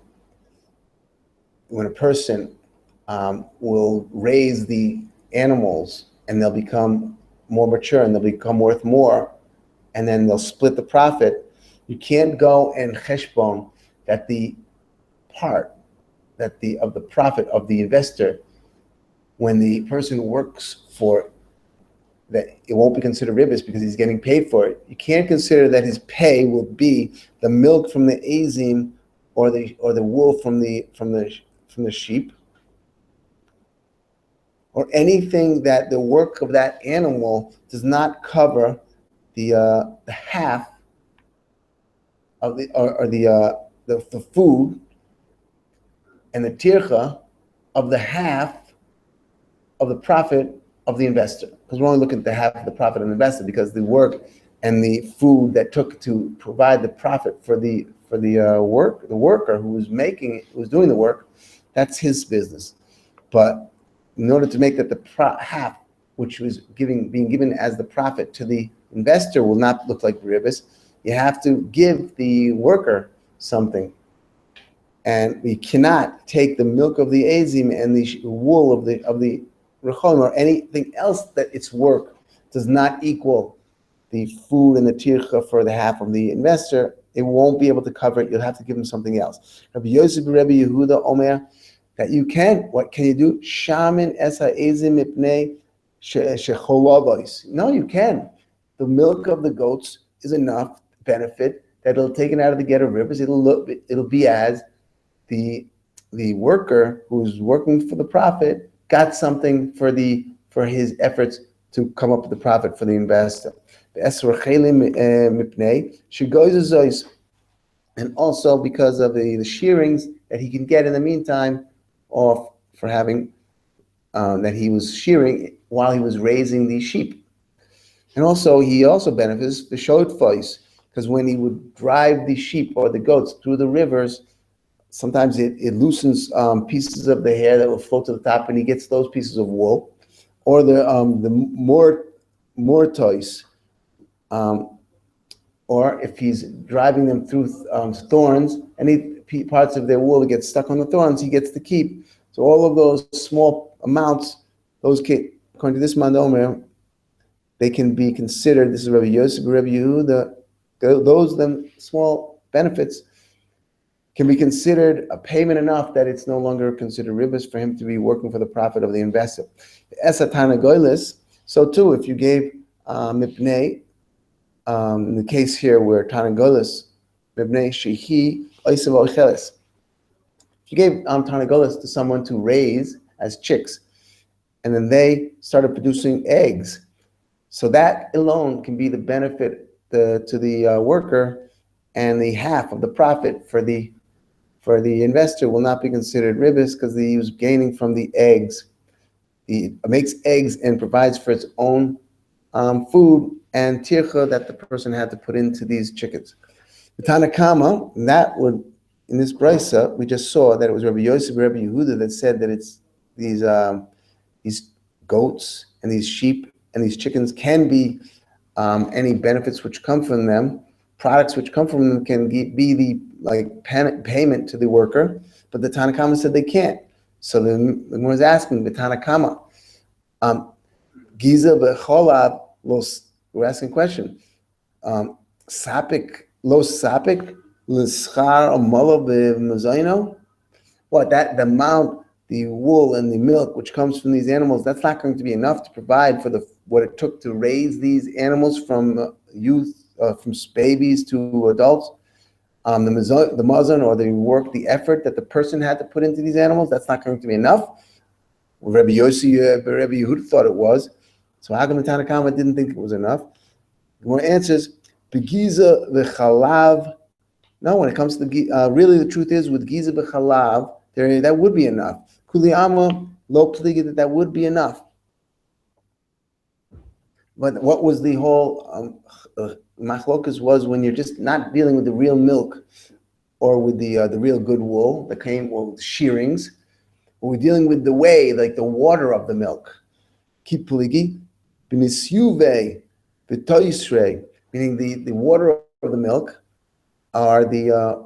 when a person will raise the animals and they'll become more mature and they'll become worth more, and then they'll split the profit, you can't go and cheshbon that the part of the profit of the investor, when the person works for that, it won't be considered ribis because he's getting paid for it. You can't consider that his pay will be the milk from the azim or the wool from the sheep, or anything that the work of that animal does not cover the half of the food and the tircha of the half of the profit of the investor. Because we're only looking at the half of the profit of the investor, because the work and the food that took to provide the profit for the worker who was doing the work, that's his business. But in order to make that the half which was being given as the profit to the investor will not look like ribis, you have to give the worker something. And we cannot take the milk of the azim and the wool of the recholim or anything else that its work does not equal the food and the tircha for the half of the investor. It won't be able to cover it. You'll have to give him something else. Rabbi Yosef, Rabbi Yehuda Omer, that you can. What can you do? Shamin esa azim ipnei shecholavois. No, you can. The milk of the goats is enough benefit that it'll take it out of the getter rivers. It'll be as the worker who's working for the profit got something for his efforts to come up with the profit for the investor. And also because of the shearings that he can get in the meantime off for having that he was shearing while he was raising the sheep. And also, he also benefits the Shutfus, because when he would drive the sheep or the goats through the rivers, sometimes it loosens pieces of the hair that will float to the top, and he gets those pieces of wool. Or the more toys, um, or if he's driving them through thorns, any parts of their wool that get stuck on the thorns, he gets to keep. So all of those small amounts, those according to this Mandomer, they can be considered. This is Rabbi Yosef, Rabbi Yehuda. Those them small benefits can be considered a payment enough that it's no longer considered ribis for him to be working for the profit of the investor. Esatana goylis. So too, if you gave mipnei, in the case here where Tanagolis, Mibnei Shehi Oisav Ocheles. If you gave Tanagolis to someone to raise as chicks, and then they started producing eggs, so that alone can be the benefit to the worker, and the half of the profit for the investor will not be considered ribis because he was gaining from the eggs. He makes eggs and provides for its own food and tircha that the person had to put into these chickens. The Tanakama, that would, in this brisa, we just saw that it was Rabbi Yosef, Rabbi Yehuda that said that it's these goats and these sheep and these chickens can be any benefits which come from them, products which come from them can be the payment to the worker, but the Tanakama said they can't. So the Gemara is asking the Tanakama, Giza b'cholav los. We're asking a question. Sapik los sapik l'schar amala b'mazayno. What that the amount, the wool and the milk which comes from these animals, that's not going to be enough to provide for what it took to raise these animals from youth, from babies to adults. The mazon or the work, the effort that the person had to put into these animals, that's not going to be enough. Rabbi Yossi, Rabbi Yehuda thought it was. So how come the Tanakhama didn't think it was enough? The more answers, begiza v'chalav. No, when it comes to really the truth is with giza v'chalav, that would be enough. Kuliyama lo pliga, that would be enough. But what was the whole machlokas was when you're just not dealing with the real milk or with the real good wool that came with shearings. We're dealing with the way, like the water of the milk. Kipuligi, b'nisyuve, b'toyisrei, meaning the water of the milk are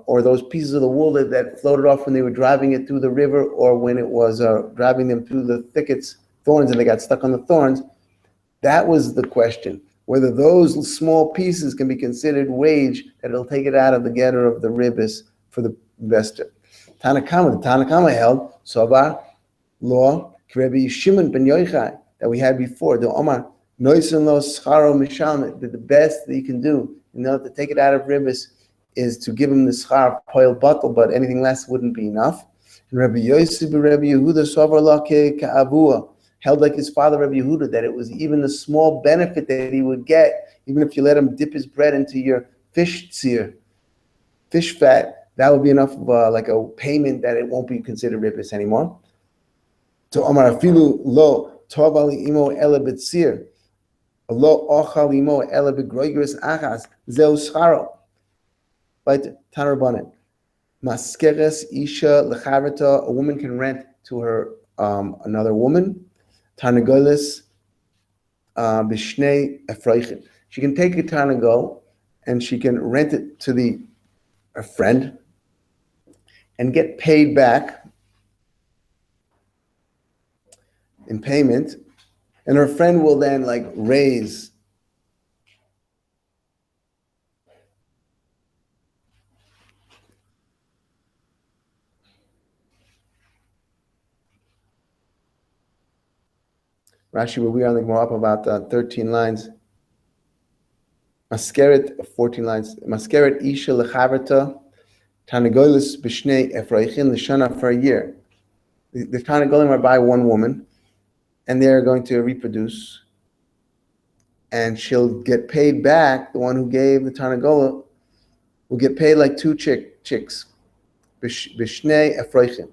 or those pieces of the wool that floated off when they were driving it through the river, or when it was driving them through the thickets, thorns, and they got stuck on the thorns. That was the question, whether those small pieces can be considered wage that it'll take it out of the getter of the ribis for the investor. The Tanakama held Sobar law, Rabbi Shimon ben Yochai, that we had before, the Omar, Noisin lo scharo mishalmit, that the best that you can do in order to take it out of ribis is to give him the schar poil bottle, but anything less wouldn't be enough. And Rabbi Yosef ben Rabbi Yehuda Sobar lo ke'avua, held like his father Rabbi Yehuda, that it was even the small benefit that he would get, even if you let him dip his bread into your fish tzir, fish fat, that would be enough of like a payment that it won't be considered ribis anymore. To Omar afilu lo tovali imo ele betzir, lo ochal imo ele begroigris achas zeu scharo. But Tanarbanan, maskeres isha lecharita, a woman can rent to her another woman. Tarnagolis b'shnei efroichin. She can take a tarnagol and she can rent it to a friend and get paid back in payment, and her friend will then raise Rashi, where we are, we're up about 13 lines. Maskeret, 14 lines. Maskeret isha lechaverta, tarnagolis b'shnei efroichin l'shana, for a year. The tarnagolim are by one woman, and they're going to reproduce, and she'll get paid back. The one who gave the tarnagola will get paid like two chicks. B'shnei efroichin.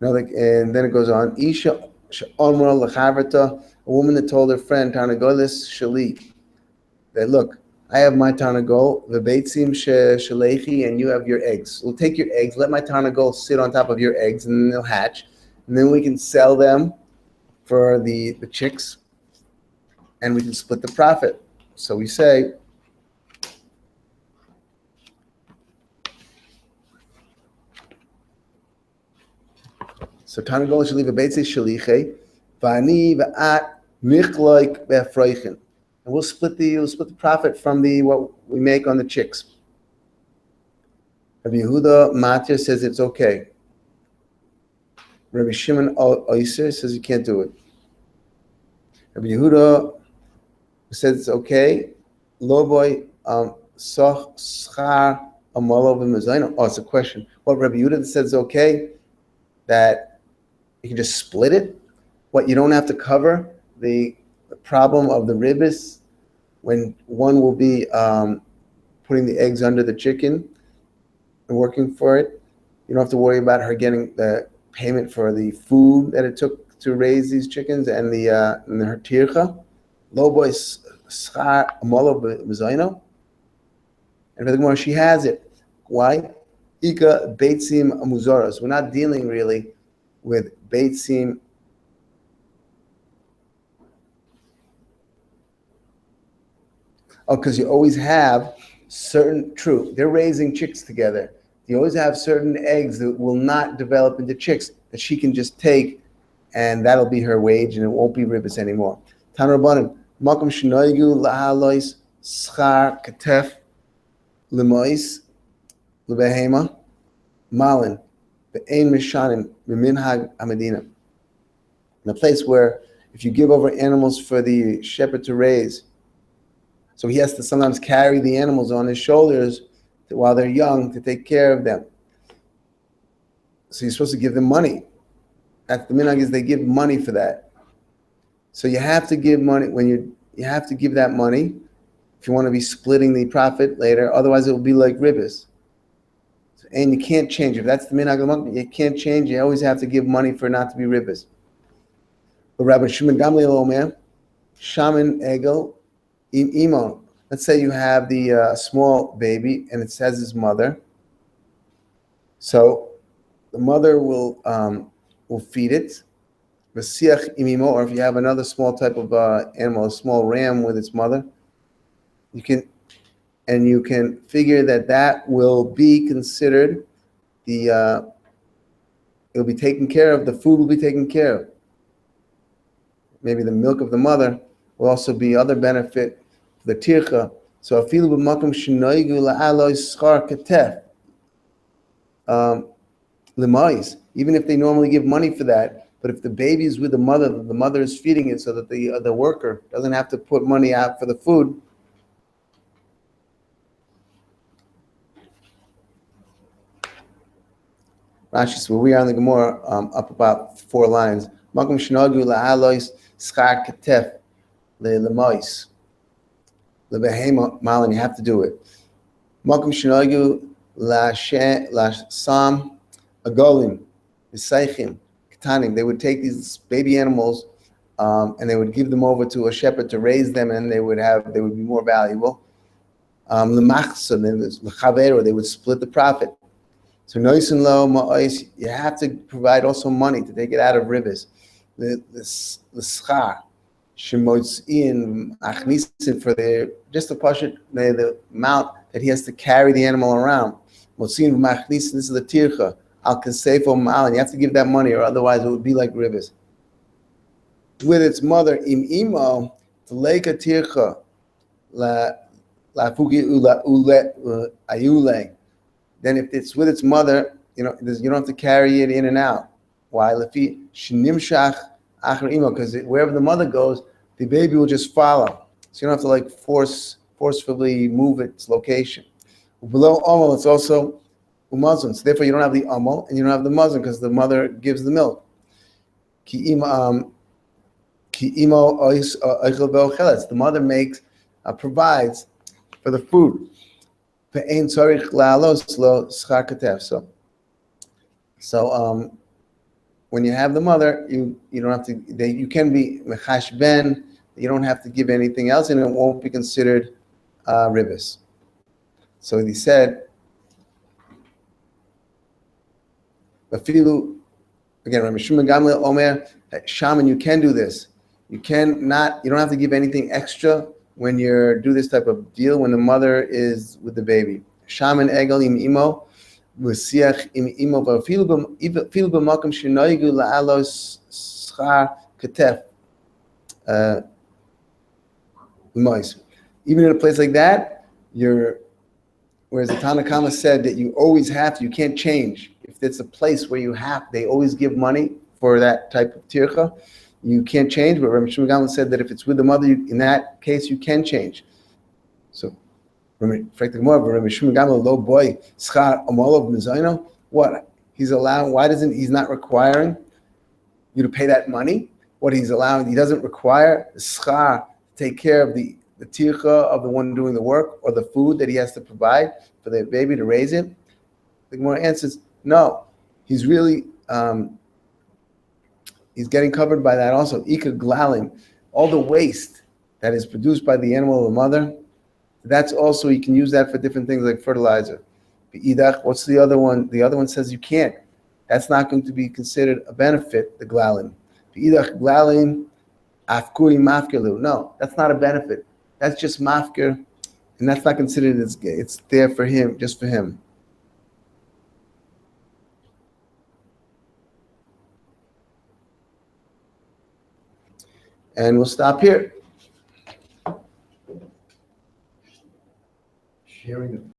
And then it goes on. Isha A woman that told her friend, Tanagolis Shalik, that look, I have my Tanagol, the Beitzim Shalechi, and you have your eggs. We'll take your eggs, let my Tanagol sit on top of your eggs, and then they'll hatch. And then we can sell them for the chicks, and we can split the profit. So we say, so Tanagol Shalik, the Beitzim Shalichi, Vani Va'at Michloik Befreichen. And we'll split the profit from what we make on the chicks. Rabbi Yehuda Matir says it's okay. Rabbi Shimon Oiser says you can't do it. Rabbi Yehuda says it's okay. Lo boy soch schar amalo v'mezayno. Oh, it's a question. What Rabbi Yehuda says is okay, that you can just split it. What, you don't have to cover the problem of the ribis when one will be putting the eggs under the chicken and working for it. You don't have to worry about her getting the payment for the food that it took to raise these chickens and her tircha. Lo boy schar amalo b'zayno. And for the Gemara, she has it. Why? Ika beitzim amuzoros. We're not dealing really with beitzim. Oh, because you always have they're raising chicks together. You always have certain eggs that will not develop into chicks that she can just take, and that'll be her wage, and it won't be ribis anymore. Tan Rabbanan, makom shenoigu lahalois schar katef lemois lebehema malin be'ein mishanim b'minhag hamadina. In a place where if you give over animals for the shepherd to raise, so he has to sometimes carry the animals on his shoulders while they're young to take care of them. So you're supposed to give them money. That's the minhag, is they give money for that. So you have to give money you have to give that money if you want to be splitting the profit later. Otherwise, it will be like ribis. And you can't change. If that's the minhag, you can't change. You always have to give money for it not to be ribis. But Rabbi Shimon Gamliel Omer, Shaman Egel, Imo. Let's say you have the small baby and it says his mother. So the mother will feed it. Or if you have another small type of animal, a small ram with its mother, you can figure that will be considered it'll be taken care of. The food will be taken care of. Maybe the milk of the mother will also be other benefit for the tircha. So afilu b'makom shenoigu la'aloi schar katef lemais. Even if they normally give money for that, but if the baby is with the mother is feeding it, so that the worker doesn't have to put money out for the food. Rashi says, well, we are in the Gemara up about 4 lines. Makom shenoigu la'aloi schar katef lemais. The behema malin, you have to do it. Makom shenoigu la'sam agolim v'seichim ketanim. They would take these baby animals and they would give them over to a shepherd to raise them, and they would be more valuable. L'machsa, l'chaver, they would split the profit. So noisin lo ma'ois, you have to provide also money to take it out of ribis. The schar. Shemotzin achnisin, for just to push it, the amount that he has to carry the animal around. Motzin machnisin, this is the tircha. Al kasefo malin, you have to give that money, or otherwise it would be like ribis. With its mother, im imo, to leka tircha, la fugi ula ayule. Then if it's with its mother, you don't have to carry it in and out. Why? Lefi shnimshach achar imo, because wherever the mother goes, the baby will just follow. So you don't have to forcefully move its location. Below omel, it's also umazon. So therefore, you don't have the omel and you don't have the mazon, because the mother gives the milk. Ki imo oichel ve'ocheles. The mother provides for the food. Ve'ein tzarich la'alos lo schar katef. So when you have the mother, you don't have to. You can be mechash ben. You don't have to give anything else, and it won't be considered ribis. So he said, "Afilu." Again, Rabbi Shimon Gamliel Omer, shaman, you can do this. You don't have to give anything extra when you do this type of deal when the mother is with the baby. Shaman egel im imo, v'siach im imo, v'afilu b'makom shenoigu la'alos schar ketef. Even in a place like that, whereas the Tanakama said that you always have to, you can't change. If it's a place where they always give money for that type of tircha, you can't change. But Rabbi Shimon Gamliel said that if it's with the mother, in that case, you can change. So, Rabbi Shimon Gamliel, low boy, schar amolov mizayno. What he's allowing? Why he's not requiring you to pay that money? What he's allowing, he doesn't require the schar to take care of the tircha of the one doing the work or the food that he has to provide for the baby to raise it. The Gemara answers, no, he's really he's getting covered by that also. Ika glalim, all the waste that is produced by the animal of the mother, that's also, you can use that for different things like fertilizer. What's the other one? The other one says you can't. That's not going to be considered a benefit, the glalim. Glalim afkuri mafkilu. No, that's not a benefit. That's just mafkir, and that's not considered it's there for him, just for him. And we'll stop here. Sharing